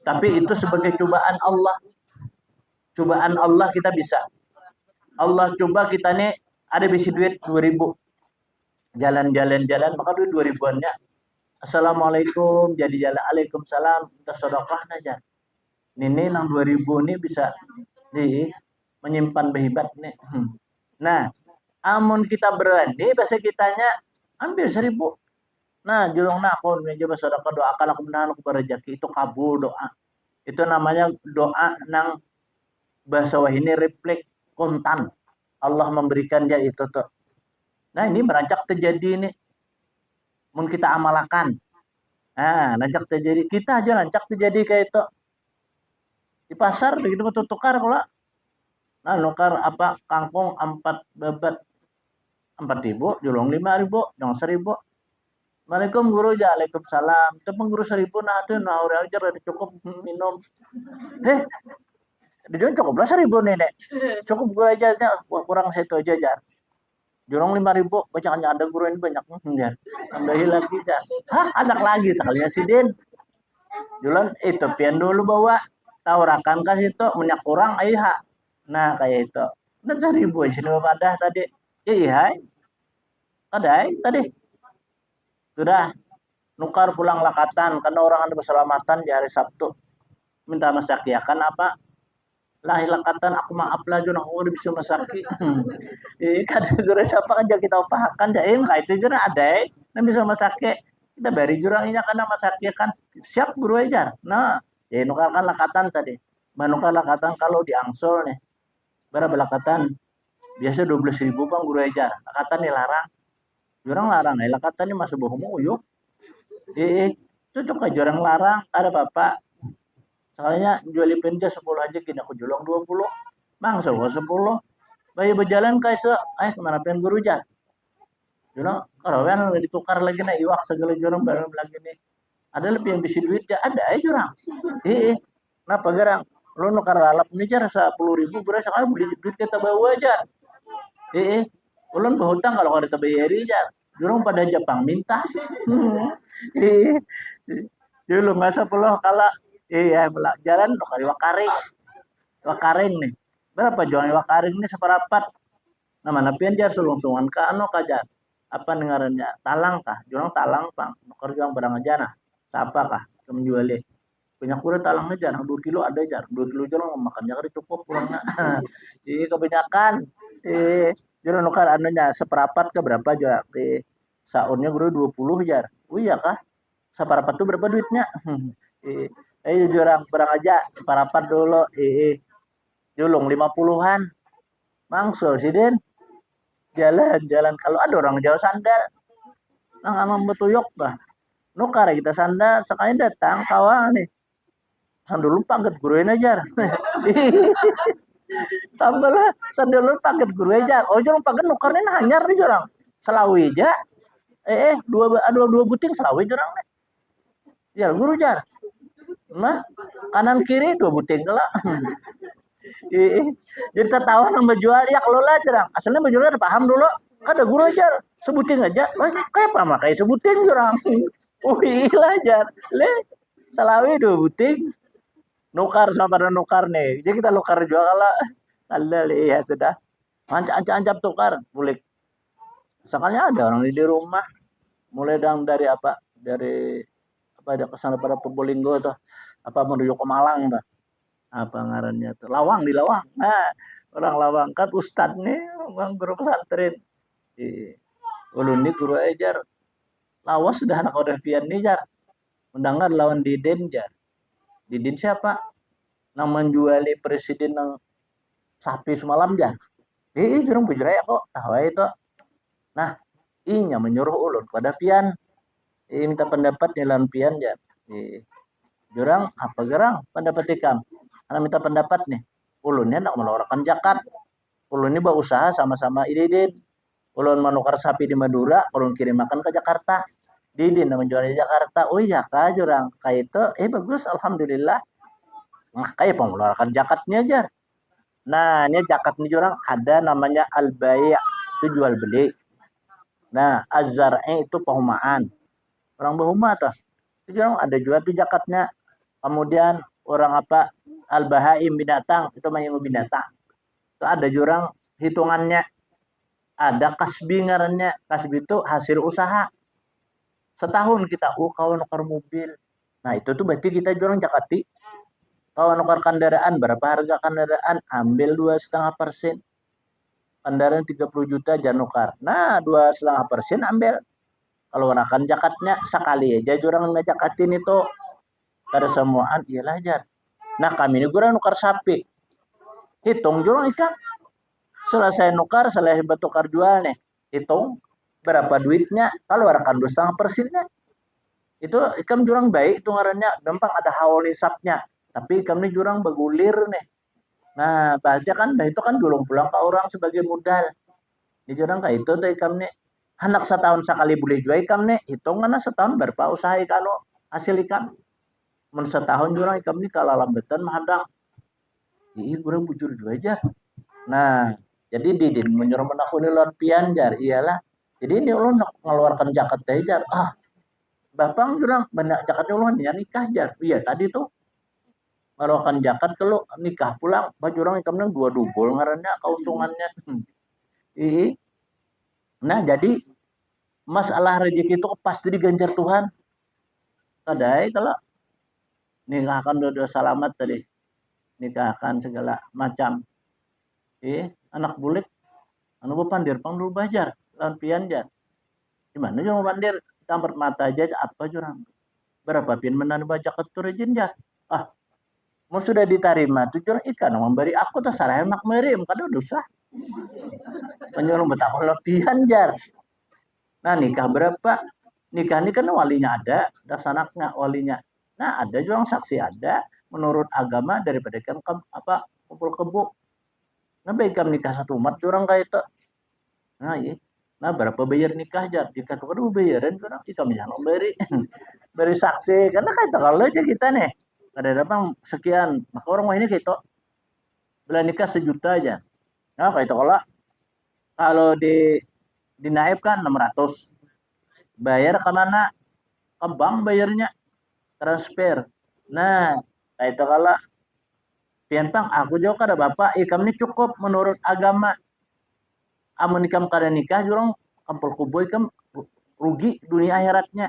Tapi itu sebagai cobaan Allah. Cobaan Allah kita bisa. Allah coba kita nih ada bisi duit 2.000. Jalan-jalan maka duit 2.000-annya. Assalamualaikum jadi jalan Waalaikumsalam kita sedekah aja. Ini nang 2.000 ini bisa menyimpan behibat nih. Nah, amun kita berani bahasa kitanya ambil 1.000. Nah, julung nakon coba sedekah doakan aku menahan aku berrezeki itu kabul doa. Itu namanya doa nang bahasa wah ini refleks kontan. Allah memberikan dia itu tuh. Nah, ini merancak terjadi nih. Mun kita amalkan. Nah, rancak terjadi kita aja rancak terjadi kayak itu. Di pasar begitu betul tukar kalau nah nukar apa kangkung 4 babat 4.000, julung 5.000, dong 1.000. Assalamualaikum guru ya, Waalaikumsalam. Itu pengguru 1.000 nah tuh nah udah aja udah cukup minum. Dia cukup lah 1.000 nih, Nek. Cukup gue aja kurang satu aja jar. Jurang 5.000, bacanya ada guru ini banyak ya. Tambahin lagi ya. Hah, anak lagi sekalinya si Din. Julan itu pian dulu bawa tahu rakan kasih itu minyak kurang ha. Nah kayak itu. Udah 1.000 aja nih pada tadi. Iya, tadi sudah nukar pulang lakatan karena orang ada keselamatan di hari Sabtu. Minta masakiakan apa? Lahir lakatan aku maaf lah Jon aku udah bisa masaki. Kan guru siapa aja kita upahakan jaim kah itu jurang ada yang bisa masake. Kita beri jurang ini karena masake kan siap guru aja. Nah, ya nukarkan lakatan tadi. Manukar lakatan kalau di Angsol nih. Berapa lakatan? Biasa 12.000 bang guru aja. Lakatan nih larang. Jurang larang, lakatan ini masuk bohong uyuk. Cocok aja orang larang, ada bapak. Sekalinya jual penja 10 aja kini aku julang 20. Bang, sewa 10. Bayi berjalan kaisa, kemana pengen guru aja. Kalau kan ditukar lagi nih iwak segala jurang baru lagi nih. Ada lebih yang bisa duit ya, ada aja jurang. Kenapa gerang? Lo nukar lalap ini jar 10.000 berasa sekali beli duit kita bawa aja. Ulun berhutang kalau kita bayari aja. Jurang pada Jepang minta. Dulu masa puluh kala jalan kali wakaring nih. Berapa jualan wakaring nih seperapat. Nah mana pian jar sulung-sulungan ka ano kajar. Apa dengarannya? Talang kah? Jurang talang pang. Nukar juang barang aja nah. Siapa kah? Menjualnya. Punya kura talang aja, 2 kilo ada aja. 2 kilo jurang makan jangan cukup pulangnya. Kebanyakan. Jurang nukar anunya seperapat ke berapa aja. Saunnya guru 20 jar. Oh iya kah? Separapat tuh berapa duitnya? Jurang barang aja separapat dulu. Julung 50-an. Mangsul sih Den. Jalan-jalan kalau ada orang Jawa sandal. Nang amang betuyok bah. Nukar kita sandal sekali datang kawan nih. Sandal lupa paget guruin aja. Sambal lah sandal lupa paget guru aja. Oh jurang paget nukarnya hanyar nih jurang. Selawi aja. Dua buting selawi jurang nih. Ya guru jar. Mah kanan kiri 2 buting lah. Jadi kita tahu yang menjual ya kalau lah jarang. Asalnya menjual ada paham dulu. Ada guru aja sebutin aja. Kayak apa mah kayak sebutin jarang. Iya aja. Salawi 2 buting. Nukar sama pada nukar nih. Jadi kita nukar jual kalau Allah ya sudah. Ancap tukar boleh. Sekalinya ada orang di rumah. Mulai dari apa? Dari apa ada kesana pada Probolinggo tuh. Apa menuju ke Malang tuh. Apa ngarannya tuh Lawang di Lawang. Nah, orang Lawang kan ustad nih, bang guru pesantren. Ulun nih guru ajar. Lawas sudah anak udah pian nih jar. Undangan lawan Diden jar. Diden siapa? Nang menjuali presiden nang sapi semalam jar. Jurang bujur ya kok tahu itu. Nah, inya menyuruh ulun pada pian. Minta pendapat lawan pian jar. Jurang apa gerang pendapat ikam? Karena minta pendapat nih. Ulunnya nak mengeluarkan zakat. Ulun ini berusaha sama-sama Didin. Ulun menukar sapi di Madura, ulun kirim makan ke Jakarta. Didin menjual di Jakarta. Oh iya kah jurang. Kayak itu, bagus alhamdulillah. Nah, kayak pengeluarkan zakatnya aja. Nah, ini zakat nih jurang ada namanya al-bai' itu jual beli. Nah, az-zar'i itu pehumaan. Orang behuma tuh. Itu jurang ada juga tuh zakatnya. Kemudian orang apa? Al-bahaim binatang itu menyinggung binatang. Itu ada jurang hitungannya. Ada kasbi ngarannya. Kasbi itu hasil usaha. Setahun kita kau nukar mobil. Nah itu tuh berarti kita jurang zakati. Kau nukar kendaraan berapa harga kendaraan? Ambil 2,5%. Kendaraan 30 juta jangan nukar. Nah 2,5% ambil. Kalau akan zakatnya sekali aja jurang ngajakatin itu. Kada semuaan iyalah jar. Nah kami ini gurang nukar sapi. Hitung jurang ikan. Selesai nukar, selesai bertukar jual nih. Hitung berapa duitnya. Kalau akan 2,5%-nya. Itu ikan jurang baik itu ngarannya. Gampang ada haul hisapnya. Tapi ikan ini jurang bergulir nih. Nah bahasanya kan itu kan julung pulang ke orang sebagai modal. Di jurang kayak itu tuh ikan nih. Anak setahun sekali boleh jual ikan nih. Hitung mana setahun berapa usaha ikan lo. Hasil ikan. Men setahun jurang ikan ini kalau lambetan mahadang. Iya kurang bujur juga aja. Nah, Jadi didin menyuruh menakuni luar pian jar iyalah. Jadi ini ulun mengeluarkan zakat teh jar. Bapang jurang banyak zakatnya ulun ya nikah jar. Iya tadi tuh mengeluarkan zakat kalau nikah pulang baju orang ikamnya dua dubul ngarannya keuntungannya. Ih. Nah jadi masalah rezeki itu pasti diganjar Tuhan. Kadai kalau nikahkan dua salamat tadi, nikahkan segala macam. Anak bulik, anu pandir pang dulu bajar, lawan pian jar. Gimana juga mau pandir? Tampar mata aja apa jurang. Berapa pian menan baca ketur izin jar. Mau sudah diterima tuh jurang ikan memberi aku tuh sarah emak merim kada dosa. Penyuruh betapa lebihan jar. Nah nikah berapa? Nikah ini kan walinya ada, daksanaknya walinya. Nah ada juga saksi ada, menurut agama daripada kan apa kumpul kebo. Nah baik nikah satu umat orang kayak itu. Nah iya. Nah berapa bayar nikah aja? Jika tuh kan bayaran orang kita jangan beri beri saksi karena kayak itu kalau aja kita nih ada apa sekian maka orang ini kayak itu bela nikah 1 juta aja. Nah kayak itu kalau dinaikkan 600 bayar ke mana? Ke bank bayarnya transfer. Nah kayak itu kalau pian pang aku juga kada bapak ikam ini cukup menurut agama. Amun ikam kada nikah jurang kampul kuboy ikam rugi dunia akhiratnya.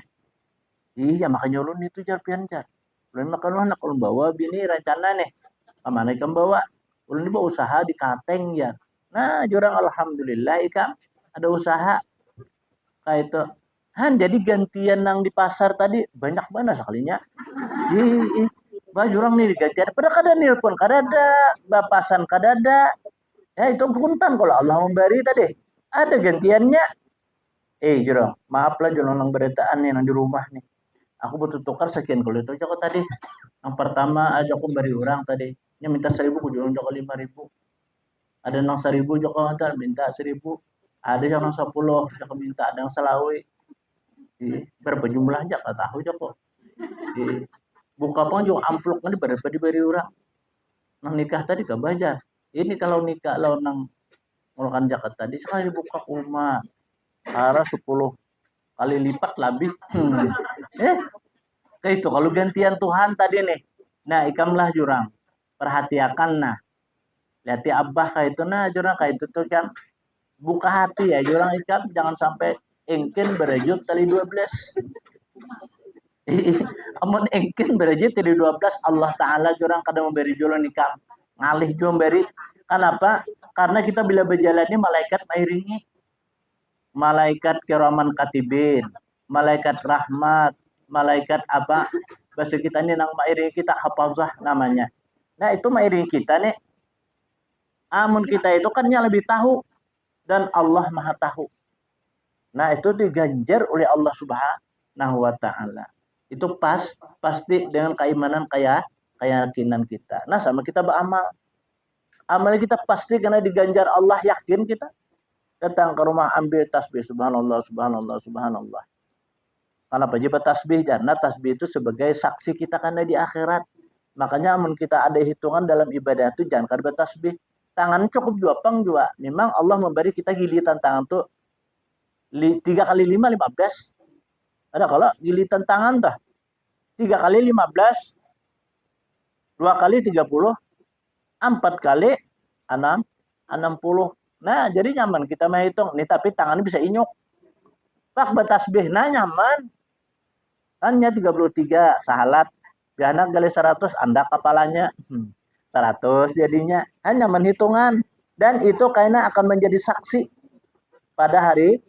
Iya makanya ulun itu jar pian jar. Ulun makan anak ulun bawa bini rencana nih. Kemana ikam bawa? Ulun bawa usaha di Kateng ya. Nah jurang alhamdulillah ikam ada usaha kayak itu. Jadi gantian nang di pasar tadi banyak banget sekalinya. Ih, baju orang nih digantian. Padahal kada nelpon, kada ada bapasan, kada ada. Ya itu punten kalau Allah memberi tadi. Ada gantiannya. Jurang, maaf lah jurang nang beretaan nih nang di rumah nih. Aku butuh tukar sekian kalau itu aja kok tadi. Yang pertama aja aku beri orang tadi. Ini minta 1.000, aku jual joko 5.000. Ada nang 1.000 joko antar minta 1.000. Ada yang nang 10 joko minta, ada yang selawi. Berapa jumlah aja kata tahu joko. Buka pun juga amplop kan berapa diberi orang. Nang nikah tadi ke bajar. Ini kalau nikah lo nang mengeluarkan zakat tadi sekali buka rumah arah 10 kali lipat lebih. Kayak itu kalau gantian Tuhan tadi nih. Nah ikamlah jurang perhatiakan nah lihat abah kayak itu nah jurang kayak itu tuh kan buka hati ya jurang ikam jangan sampai engkin berejut tali 12. Amun engkin berejut tali 12 Allah Ta'ala jurang kadang memberi jualan nikah ngalih juga memberi. Kenapa? Karena kita bila berjalan ini malaikat mengiringi. Malaikat kiraman katibin, malaikat rahmat, malaikat apa? Bahasa kita ini nang mengiringi kita hafazah namanya. Nah itu mengiringi kita nih. Amun kita itu kan yang lebih tahu dan Allah Maha tahu. Nah itu diganjar oleh Allah Subhanahu wa Ta'ala. Itu pasti dengan keimanan keyakinan kita. Nah sama kita beramal. Amal kita pasti karena diganjar Allah, yakin kita. Datang ke rumah ambil tasbih subhanallah subhanallah subhanallah. Kenapa jibat tasbih? Karena tasbih itu sebagai saksi kita karena di akhirat. Makanya amun kita ada hitungan dalam ibadah itu jangan kada tasbih. Tangan cukup 2 pang juga. Memang Allah memberi kita gilitan tangan tuh 3 kali 5 15. Ada kalau gilitan tangan tuh 3 kali 15, 2 kali 30, 4 kali 60. Nah, jadi nyaman kita menghitung. Nih tapi tangannya bisa inyuk. Pak batasbih nah nyaman. Hanya 33 sahalat. Biana kali 100 anda kepalanya. 100 jadinya. Hanya nyaman hitungan. Dan itu kayaknya akan menjadi saksi pada hari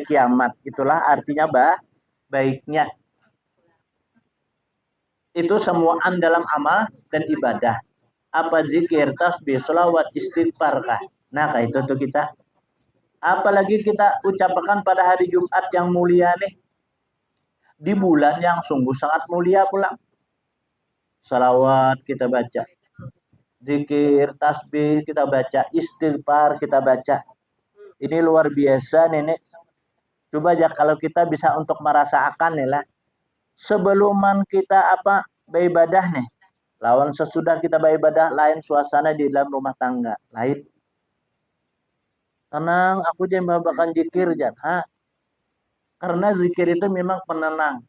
kiamat. Itulah artinya baiknya. Itu semuaan dalam amal dan ibadah. Apa zikir, tasbih, selawat, istighfar kah? Nah, kayak itu tuh kita. Apalagi kita ucapkan pada hari Jumat yang mulia nih. Di bulan yang sungguh sangat mulia pula. Salawat kita baca. Zikir, tasbih kita baca. Istighfar kita baca. Ini luar biasa nenek. Coba aja kalau kita bisa untuk merasakan nih lah. Sebeluman kita beribadah nih. Lawan sesudah kita beribadah lain suasana di dalam rumah tangga. Lain. Tenang, aku jangan babakan zikir jangan. Karena zikir itu memang penenang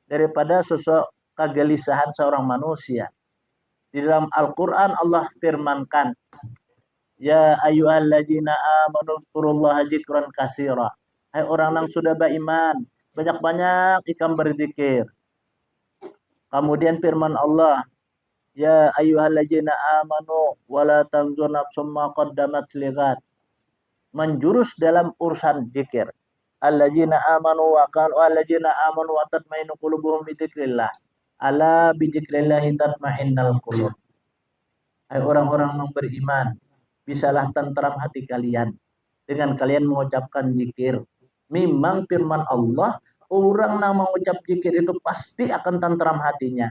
daripada sosok kegelisahan seorang manusia. Di dalam Al-Quran Allah firmankan, Ya ayyuhalladzina amanu zkurullaha dzikran katsira. Hai orang yang sudah beriman, banyak-banyak ikam berzikir. Kemudian firman Allah, Ya ayyuhalladzina amanu wala tanzur nafsum ma qaddamat lighat. Menjurus dalam urusan zikir. Alladzina amanu wa tatmainu qulubuhum bi dzikrillah. Ala bi dzikrillah tatmainnal qulub. Hai orang-orang yang beriman, bisalah tentram hati kalian dengan kalian mengucapkan zikir. Memang firman Allah, orang yang mengucap zikir itu pasti akan tentram hatinya.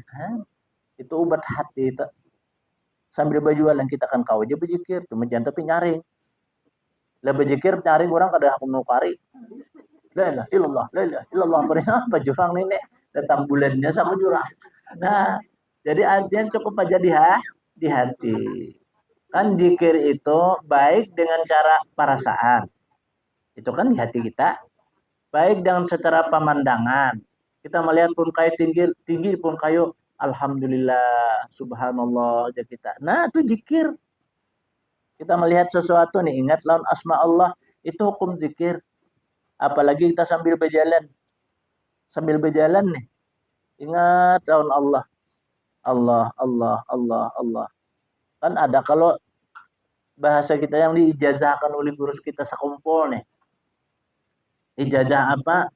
Itu obat hati itu. Sambil berjualan kita akan kau aja berzikir, cuma jangan tapi nyaring. Lah berzikir nyaring orang kada aku nukari. La ilaha illallah, la ilaha illallah. Apa jurang ini? Datang bulannya sama jurang. Nah, jadi artinya cukup aja di hati. Kan zikir itu baik dengan cara perasaan. Itu kan di hati kita. Baik dengan secara pemandangan. Kita melihat pun kayu tinggi pun kayu alhamdulillah, subhanallah aja kita. Nah, itu zikir. Kita melihat sesuatu nih, ingat lawan asma Allah, itu hukum zikir. Apalagi kita sambil berjalan. Sambil berjalan nih, ingat lawan Allah. Allah, Allah, Allah, Allah. Kan ada kalau bahasa kita yang diijazahkan oleh guru kita sekumpul nih. Ijazah apa?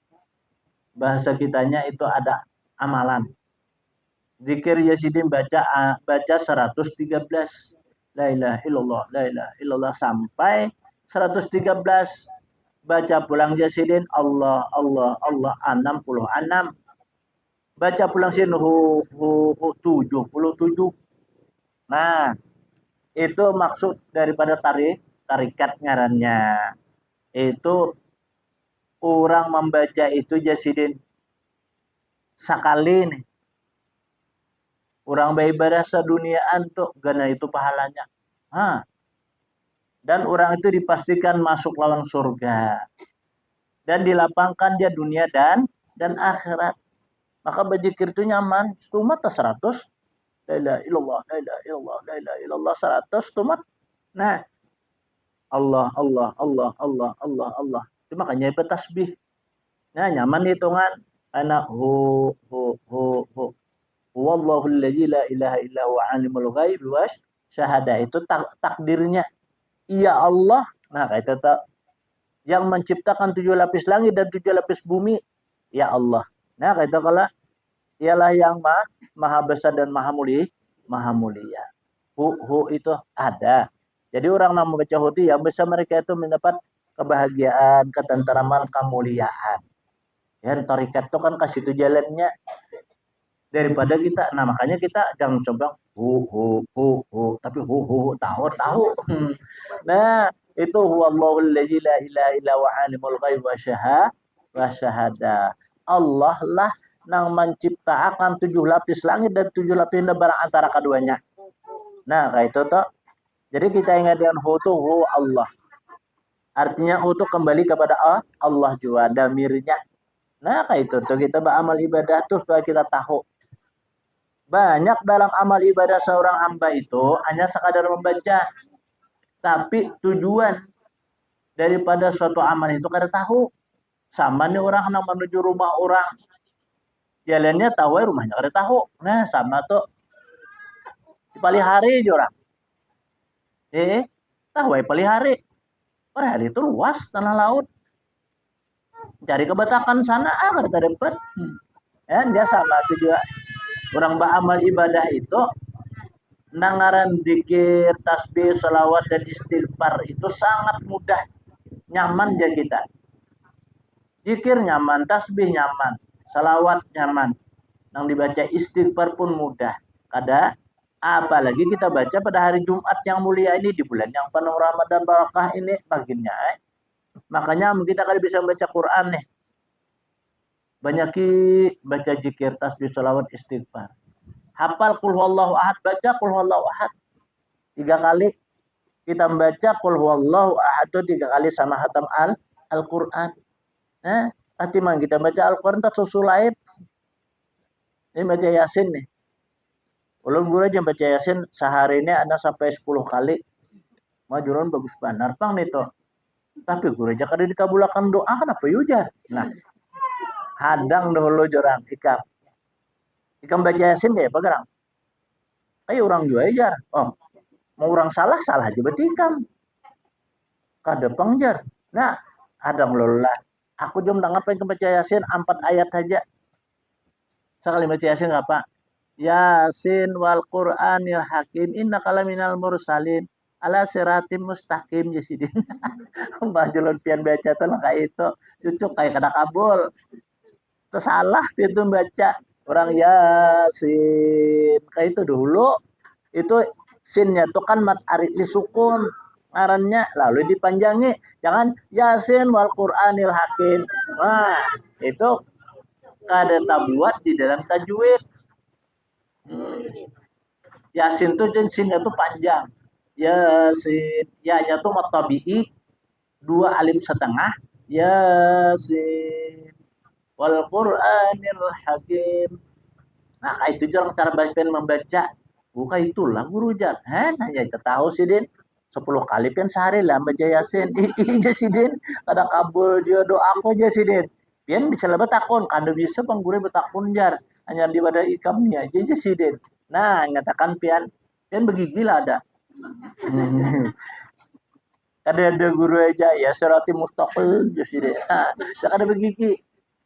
Bahasa kitanya itu ada amalan. Zikir Yasidin baca 113. La ilaha illallah, la ilaha illallah sampai 113. Baca pulang Yasidin Allah, Allah, Allah 66. Baca pulang sin 77. Nah, itu maksud daripada tarikat ngarannya. Itu orang membaca itu Yasidin sekali nih. Orang beribadah seduniaan tuh karena itu pahalanya. Dan orang itu dipastikan masuk lawan surga. Dan dilapangkan dia dunia dan akhirat. Maka berzikir itu nyaman. Stumat 100. La ilaha illallah, la ilaha illallah, la ilaha illallah 100 stumat. Nah, Allah, Allah, Allah, Allah, Allah, Allah. Itu makanya bertasbih. Nah, nyaman hitungan. Anak hu. Wallahu allazi la ilaha illa huwa alimul ghaibi was syahada. Itu takdirnya. Ya Allah. Nah, kata tak yang menciptakan 7 lapis langit dan 7 lapis bumi. Ya Allah. Nah, kata kala ialah yang maha besar dan maha mulia. Hu itu ada. Jadi orang yang membaca hu itu yang bisa mereka itu mendapat kebahagiaan, ketentraman, kemuliaan. Ya, tarikat itu kan kasih itu jalannya daripada kita. Nah, makanya kita jangan coba hu tapi hu tahu. Nah, itu huwallahul ladzi la ilaha illa wa alimul ghaib wa syahada. Allah lah yang menciptakan 7 lapis langit dan 7 lapis barang antara keduanya. Nah, kayak itu toh. Jadi kita ingat dengan hu itu hu Allah. Artinya hu itu kembali kepada Allah juga damirnya. Nah, kayak itu tuh kita beramal ibadah tuh supaya kita tahu. Banyak dalam amal ibadah seorang hamba itu hanya sekadar membaca. Tapi tujuan daripada suatu amal itu kada tahu. Sama nih orang yang menuju rumah orang. Jalannya tahu rumahnya kada tahu. Nah, sama tuh. Di pagi hari aja orang. Tahu pagi hari. Pagi hari itu luas tanah laut. Cari kebatakan sana kada dapat. Ya, dia sama itu juga. Orang beramal ibadah itu nangaran zikir, tasbih, salawat dan istighfar itu sangat mudah, nyaman ya kita. Zikir nyaman, tasbih nyaman, salawat nyaman. Yang dibaca istighfar pun mudah. Apalagi kita baca pada hari Jumat yang mulia ini di bulan yang penuh Ramadan barakah ini baginya. Makanya kita kan bisa baca Quran nih. Banyaki baca zikir, tasbih, salawat, istighfar. Hafal qul huwallahu ahad, baca qul huwallahu ahad 3 kali. kita membaca qul huwallahu ahad itu 3 kali sama hatam Al-Qur'an. Nah, mang kita baca Al-Qur'an tak susulait. Ini baca Yasin nih. Ulun guru aja baca Yasin sehari ini ada sampai 10 kali. Majuran bagus benar pang nih toh. Tapi guru aja kada dikabulakan doa kenapa yujar. Nah, hadang dahulu jorang ikam. Ikam baca Yasin deh, pagarang. Kayak orang juga aja. Oh, mau orang salah aja berarti ikam. Kada pangjar. Nah, hadang lola. Aku jom apa yang baca Yasin 4 ayat saja. Sekali baca Yasin apa? Yasin wal Qur'anil Hakim innaka laminal mursalin ala siratim mustaqim jasidin. Bajulun pian baca tuh kayak itu. Cucuk kayak kada kabul. Terus salah itu baca orang Yasin. Kayak itu dulu. Itu sinnya tuh kan mat arik disukun. Ngarannya lalu dipanjangi. Jangan Yasin wal Qur'anil Hakim. Nah, itu kada buat di dalam tajwid. Yasin tuh sinnya tuh panjang. Yasin, ya-nya tuh matabi'i 2 alif setengah. Yasin wal Qur'anil Hakim. Nah, itu jarang cara membaca. Bukan itulah guru jar. Nanya kita tahu sih Din. 10 kali kan sehari lah baca Yasin. Iya sih Din. Ada kabul dia doa aku aja sih Din. Pian bisa lebih takun. Kada bisa bang guru bertakun jar. Hanya di pada ikamnya aja sih Din. Nah, ngatakan pian begigil ada. Ada guru aja ya serati mustaqil jadi deh. Nah, kada begigi.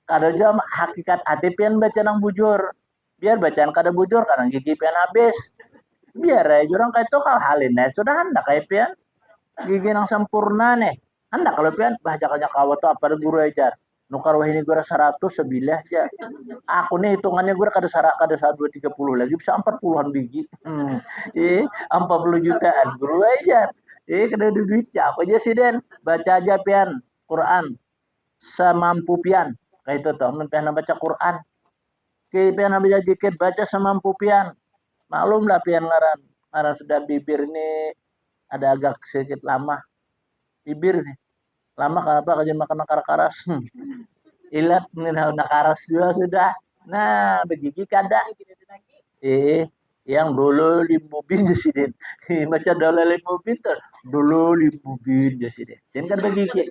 Kada jam hakikat hati pian baca nang bujur. Biar bacaan kada bujur kadang gigi pian habis. Biar aja orang kayak itu kalau halin sudah hendak kayak pian gigi nang sempurna nih. Hendak kalau pian bacaannya kawat tuh apa guru aja. Nukar wah ini gue 100 sebilah aja. Aku nih hitungannya gue kada 230 lagi bisa 40-an biji. 40 jutaan guru aja. Kada duit aku aja sih Den. Baca aja pian Quran semampu pian. Kayak itu tuh pian baca Quran. Kayak pian baca dikit baca semampu pian. Maklum lah pian ngaran sudah bibir ini ada agak sedikit lama. Bibir nih. Lama kenapa kerja makan karas. Ilat nakaras juga sudah. Nah, begigi kada. Yang dulu limubin jasidin. Macam dulu limubin tuh. Dulu limubin jasidin. Jangan kan begigi.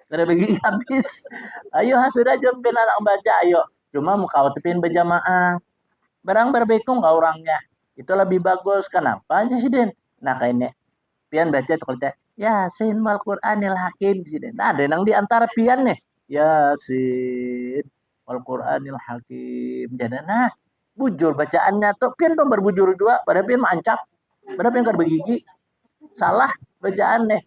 Kada begigi habis. Ayo sudah jom anak baca ayo. Cuma muka utipin berjamaah. Barang berbekung gak orangnya. Itu lebih bagus. Kenapa jasidin? Nah kayaknya. Pian baca tuh kalau Yasin wal Qur'anil Hakim di sini. Nah, ada yang di antara pian nih. Yasin wal Qur'anil Hakim. Jadi nah, bujur bacaannya tuh pian tuh berbujur dua, pada pian mancap. Pada pian kan begigi. Salah bacaan nih.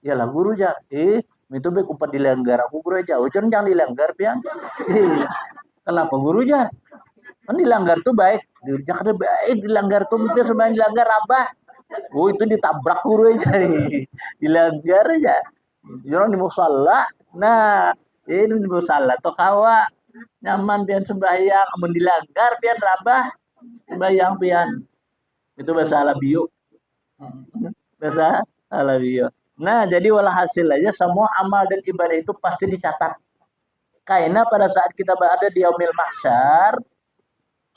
Ya lah guru aja. Itu baik umpat dilanggar aku guru aja. Ujian jangan dilanggar pian. Kenapa guru aja? Kan dilanggar tuh baik. Jangan baik dilanggar tuh mungkin sebenarnya dilanggar abah. Oh itu ditabrak guru aja nih. Dilanggar aja. Jangan di musalla. Nah, ini di musalla tuh kawa nyaman pian sembahyang, amun dilanggar pian rabah sembahyang pian. Itu bahasa Arabio. Bahasa Arabio. Nah, jadi walhasil aja semua amal dan ibadah itu pasti dicatat. Karena pada saat kita berada di yaumil mahsyar,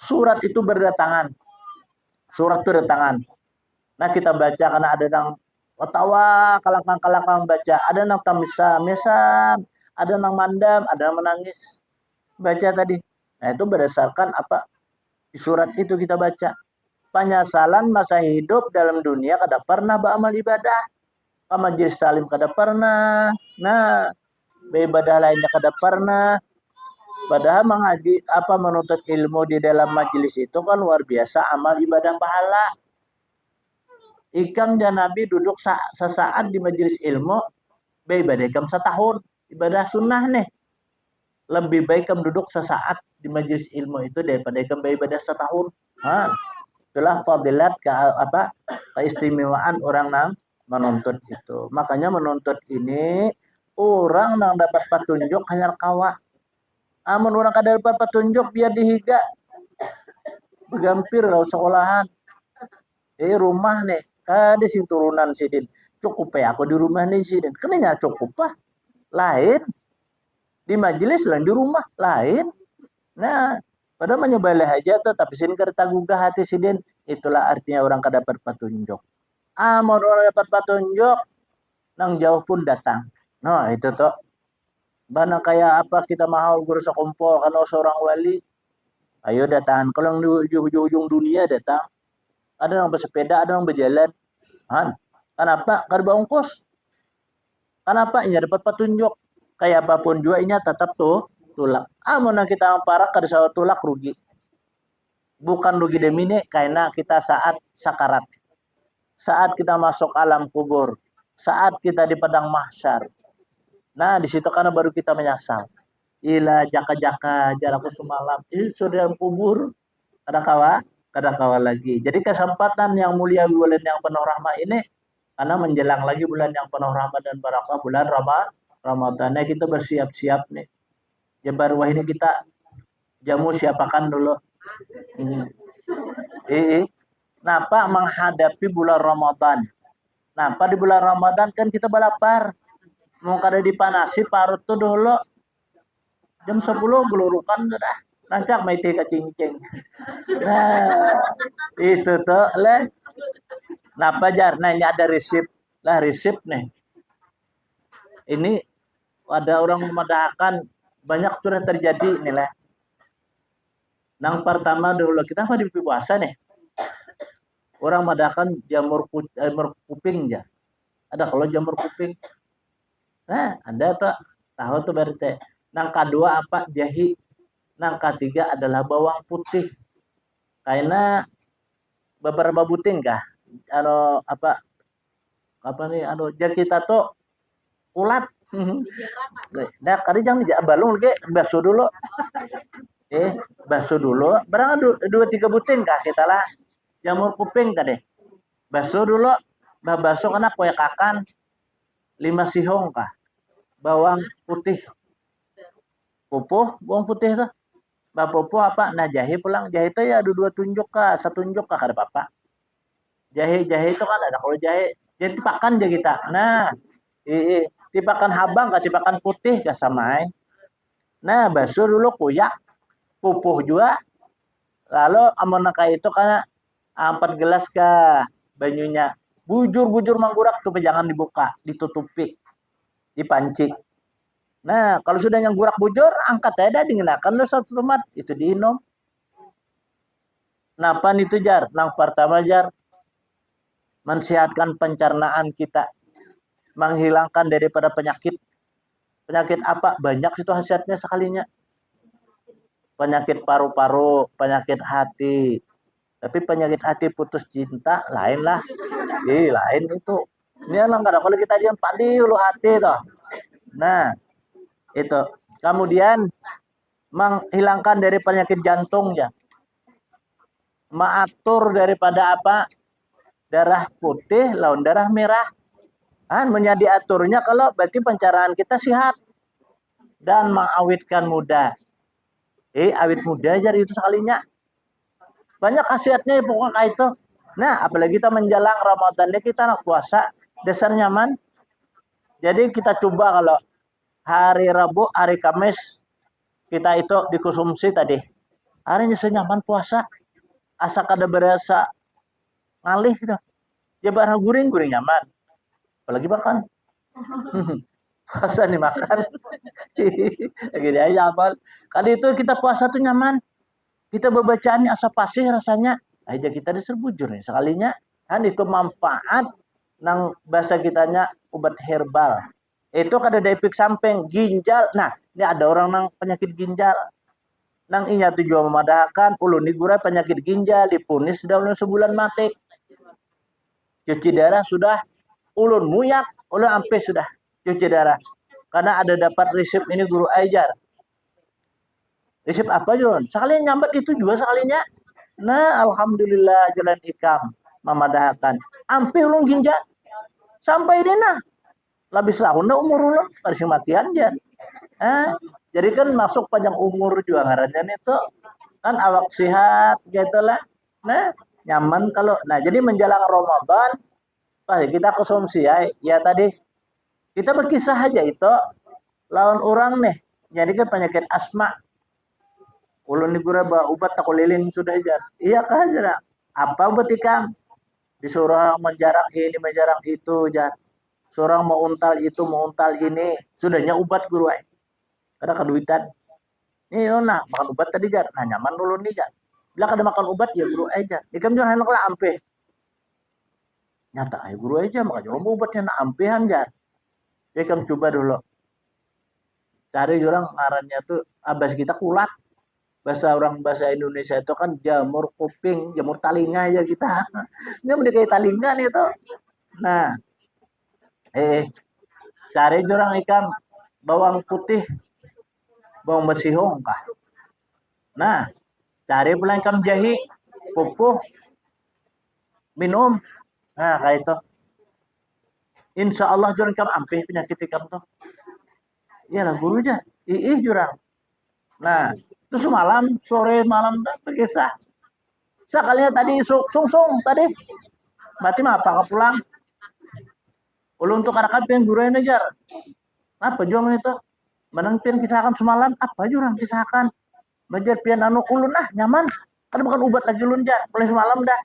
surat itu berdatangan. Surat itu berdatangan. Nah kita baca karena ada yang ketawa kalangkang baca, ada yang misam, ada yang mandam, ada yang menangis baca tadi. Nah itu berdasarkan apa di surat itu kita baca. Penyesalan masa hidup dalam dunia kada pernah beramal ibadah, majelis salim kada pernah, nah beribadah lainnya kada pernah. Padahal mengaji apa menuntut ilmu di dalam majelis itu kan luar biasa amal ibadah pahala. Ikam dan Nabi duduk sesaat di majelis ilmu, beribadah ikam setahun. Ibadah sunnah nih. Lebih baik ikam duduk sesaat di majelis ilmu itu daripada ikam beribadah setahun. Itulah fadilat keistimewaan orang yang menuntut itu. Makanya menuntut ini orang yang dapat petunjuk hanya kawa. Amun orang kada dapat petunjuk biar dihiga. Begampir kalau sekolahan. Rumah nih Ada sing turunan sidin. Cukup ya aku di rumah nih sidin. Kenanya cukup pak. Lain. Di majelis lain, di rumah lain. Nah, padahal menyebalah aja tuh, tapi sin kerta gugah hati sidin. Itulah artinya orang dapat petunjuk. Mau orang dapat petunjuk, nang jauh pun datang. Nah, itu tuh. Bana kayak apa kita mahal guru sekompol karena seorang wali. Ayo datang. Kalau di ujung dunia datang. Ada yang bersepeda, ada yang berjalan. Han, kenapa? Karena ongkos. Kenapa? Ini dapat petunjuk. Kayak apapun juga ini tetap tuh tulak. Mana kita parak kada sawat tulak rugi. Bukan rugi demine karena kita saat sakarat. Saat kita masuk alam kubur. Saat kita di padang mahsyar. Nah, di situ karena baru kita menyesal. Ila jaka-jaka jarakku semalam. Sudah dalam kubur. Kadang kawa lagi. Jadi kesempatan yang mulia bulan yang penuh rahmat ini karena menjelang lagi bulan yang penuh rahmat dan barakah, bulan Ramadan. Nah, kita bersiap-siap nih. Ya baru ini kita jamu siapakan dulu. Napa menghadapi bulan Ramadan? Napa di bulan Ramadan kan kita balapar. Mau kada dipanasi parut tuh dulu. Jam 10 gelurukan sudah. Rancak mai teh kacing-cing. Nah, itu tuh lah. Napa jar? Nah, ini ada resip. Lah resip nih. Ini ada orang memadahkan banyak sudah terjadi nih lah. Yang pertama dulu kita apa di puasa nih. Orang madahkan jamur kuping ya. Ada kalau jamur kuping. Nah, ada tuh tahu tuh berarti. Yang kedua apa? Jahi. Yang ketiga adalah bawang putih. Karena beberapa buting kah? Apa nih? Jadi kita tuh ulat. Nah, kali jangan balung lagi basuh dulu. Basuh dulu. Barang 2-3 buting kah kita lah. Jamur kuping tadi. Basuh dulu. Basuh kena kue kakan 5 sihong kah. Bawang putih. Pupuh, bawang putih tuh. Pupuh apa? Nah, jahe pulang. Jahe itu ya ada 2 tunjuk kah, 1 tunjuk kah kada apa-apa. Jahe itu kan ada kalau jahe. Jadi tipakan aja kita. Nah, tipakan habang kah, tipakan putih kah sama. Nah, basuh dulu kuyak. Pupuh juga. Lalu amonaka itu karena 4 gelas kah banyunya. Bujur manggurak tuh jangan dibuka, ditutupi. Dipancing. Nah, kalau sudah yang gurak bujur, angkat aja digunakan lo 1 tomat, itu diinum. Napa itu jar? Yang pertama jar, mensehatkan pencernaan kita, menghilangkan daripada penyakit. Penyakit apa? Banyak itu khasiatnya sekalinya. Penyakit paru-paru, penyakit hati. Tapi penyakit hati putus cinta, lain lah. Lain itu. Ini lah nggak ada kalau kita diam padi ulu hati toh. Nah, itu. Kemudian menghilangkan dari penyakit jantung ya. Mengatur daripada apa? Darah putih lawan darah merah. Menjadi aturnya kalau berarti pencernaan kita sehat dan mengawetkan muda. Awet muda aja itu sekalinya. Banyak khasiatnya pokoknya itu. Nah, apalagi kita menjelang Ramadan ini kita nak puasa, dasar nyaman. Jadi kita coba kalau hari Rabu, hari Kamis kita itu dikonsumsi tadi. Hari ini senyaman puasa. Asa kada berasa ngalih gitu. Ya barang guring nyaman. Apalagi makan. Puasa nih makan. Gini aja apal. Kali itu kita puasa tuh nyaman. Kita berbacaannya asa pasih rasanya. Aja kita diserbujur nih sekalinya. Kan itu manfaat nang bahasa kitanya obat herbal. Itu kada ada efek samping ginjal. Nah, ini ada orang nang penyakit ginjal. Nang inya tujuan memadahkan ulun nigurai penyakit ginjal dipunis sudah ulun sebulan mati. Cuci darah sudah ulun muyak, ulun ampe sudah cuci darah. Karena ada dapat resep ini guru ajar. Resep apa Jon? Sekalinya nyambat itu juga sekalinya. Nah, alhamdulillah jalan ikam memadahkan. Ampe ulun ginjal. Sampai dina. Lebih setahun dah umur ulun, kasih matian dia. Jadi kan masuk panjang umur juga ngarannya itu kan awak sehat gitu lah. Nah, nyaman kalau jadi menjelang Ramadan Pas kita konsumsi ya tadi kita berkisah aja itu lawan orang nih. Jadi kan penyakit asma. Ulun di gura obat tak lilin sudah aja. Iya kah aja. Apa obat ikam? Disuruh menjarak ini, menjarak itu aja. Seorang mau untal itu, mau untal ini. Sudahnya obat guru ay. Karena keduitan. Ini nah makan obat tadi jar. Nah nyaman dulu nih jar. Bila kada makan obat ya guru aja. Ikam jangan hendak lah ampe. Nyata ay guru aja makanya lo obatnya nak ampehan jar. Ikam coba dulu. Cari orang ngarannya tuh abas kita kulat. Bahasa Indonesia itu kan jamur kuping, jamur talinga ya kita. Ini udah kayak talinga nih tuh. Nah, cari orang ikan bawang putih, bawang besihong kah. Nah, cari pula ikan jahi, pupuh, minum. Nah, kayak itu. Insya Allah jurang kam ampih penyakit ikam tuh. Iya lah guru aja. Jurang. Nah, terus malam, sore, malam, berkisah. Sekalinya tadi sung tadi. Berarti mah apa pulang? Ulun untuk anak pian guru ajar. Apa juang itu? Menang pian kisahkan semalam, apa jurang kisahkan? Bajar pian anu ulun nyaman. Kan bukan obat lagi ulun jar. Boleh semalam dah.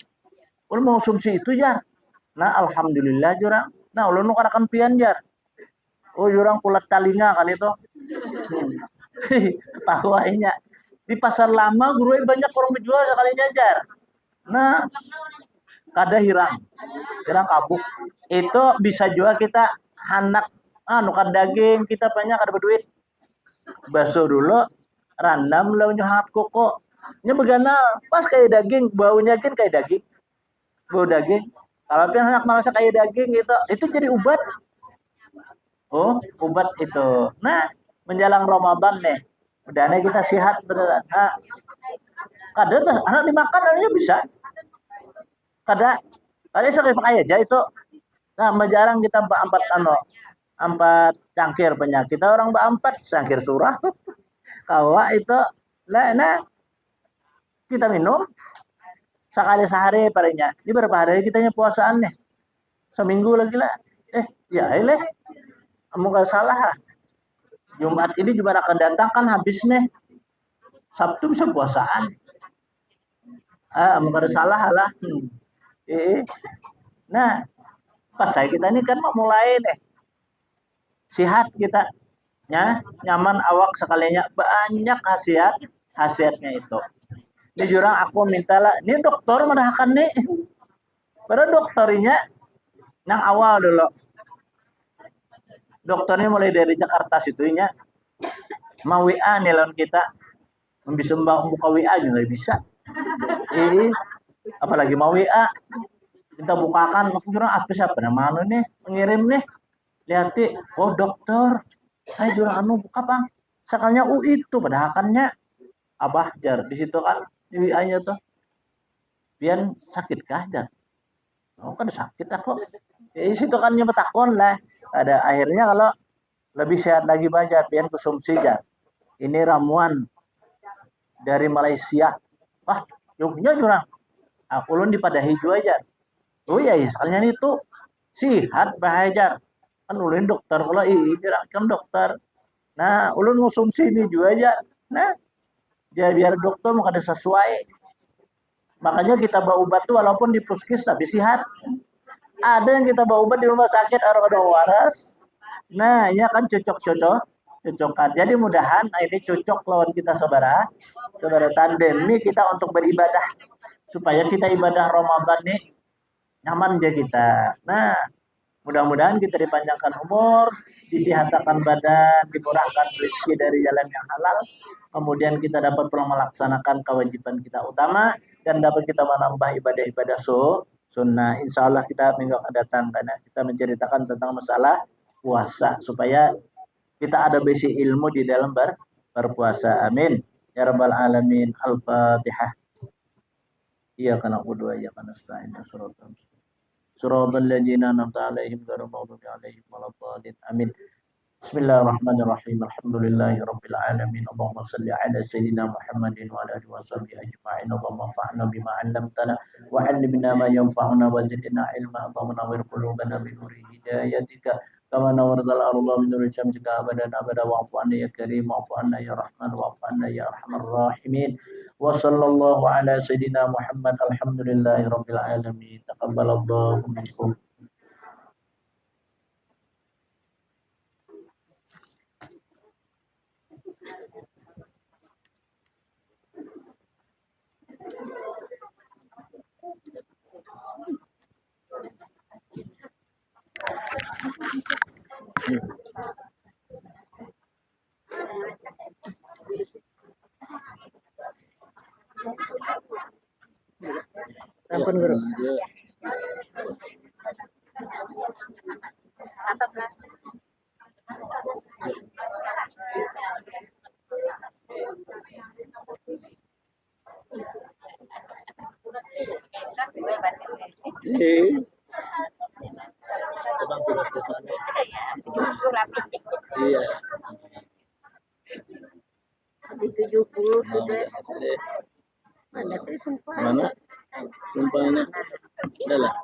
Ulun mau konsumsi itu jar. Nah, alhamdulillah jurang. Nah, ulun untuk anak pian jar. Oh, jurang kulat talinga kan itu. Tahu aja. Di pasar lama guru banyak orang menjual sekali nyajar. Nah, kada hirang kabuk. Itu bisa juga kita anak nukan daging kita banyak ada berduit. Baso dulu randam lawan hangat koko. Nya begana pas kayak daging, baunya kan kayak daging. Bau daging. Kalau pian anak malas kayak daging gitu, itu jadi obat. Oh, obat itu. Nah, menjelang Ramadan nih. Udah kita sehat beneran. Nah, kada tuh anak dimakan aja bisa. Kada saya pakai aja itu. Nah, jarang kita empat cangkir penyakit. Kita orang empat cangkir surah. Kawa itu lah nah kita minum sekali sehari parinya. Ini berapa hari kitanya puasaan nih? Seminggu lagi lah. Ya ini kamu gak salah. Jumat ini Jumat akan datang kan habis nih. Sabtu bisa puasaan. Kamu gak salah lah. Nah, pas saya kita ini kan mau mulai nih. Sehat kita. Nyaman awak sekalinya banyak khasiatnya itu. Ini jurang aku mintalah, ini dokter menahkan nih. Pada dokternya yang awal dulu. Dokternya mulai dari Jakarta situnya. Mau WA nih lawan kita. Bisa buka WA juga bisa. Apalagi mau WA. Kita bukakan, jurang apa siapa nama nih, pengirim nih. Lihat oh dokter. Jurang anu buka bang. Sakalnya itu padahakannya abah jar di situ kan di WA-nya tuh. Pian sakit kah jar? Oh kan sakit aku. Ya di situ kan nyebetakon lah. Ada akhirnya kalau lebih sehat lagi baca pian konsumsi jar. Ini ramuan dari Malaysia. Wah, yuknya jurang. Ulun di pada hijau aja. Oh iya, sekalinya itu sehat bahaya. Kan ulun dokter kalau kan dokter. Nah, ulun konsumsi ini juga aja. Nah, biar dokter mau ada sesuai. Makanya kita bawa obat tuh walaupun di puskes tapi sehat. Ada yang kita bawa obat di rumah sakit orang ada waras. Nah, ini kan cocokan. Jadi mudahan ini cocok lawan kita saudara tandemi kita untuk beribadah supaya kita ibadah Ramadan nih nyaman aja kita. Nah, mudah-mudahan kita dipanjangkan umur, disehatkan badan, dimurahkan rezeki dari jalan yang halal, kemudian kita dapat melaksanakan kewajiban kita utama dan dapat kita menambah ibadah-ibadah sunnah. Insya Allah kita minggu akan datang karena kita menceritakan tentang masalah puasa supaya kita ada basic ilmu di dalam berpuasa. Amin. Ya Rabbal Alamin. Al-Fatihah. Iya kana udwa ya kana stain suratul ladzina an'amta alaihim ghairil maghdubi alaihim waladdallin. Amin. Bismillahirrahmanirrahim. Alhamdulillahirabbil alamin. Allahumma shalli ala sayyidina Muhammadin wa ala alihi washabihi ajma'in. Allahumma fa'na bima 'allamtana wa 'allimna ma yanfa'una wa zidna ilma. Allahumma nawwir qulubana bi nuri hidayatika kama nawwartal arda bi nuri syamsika abadan abada wa'fu 'anna ya karim wa'fu 'anna ya rahman wa'fu 'anna ya arhamar rahimin. Wa sallallahu ala sayyidina Muhammad. Alhamdulillahirabbil alamin. Taqabbalallahu minkum. Ampun guru. Iya. Di 70 sudah. Mana tuh sumpah? Mana? Sumpahnya? Udah lah.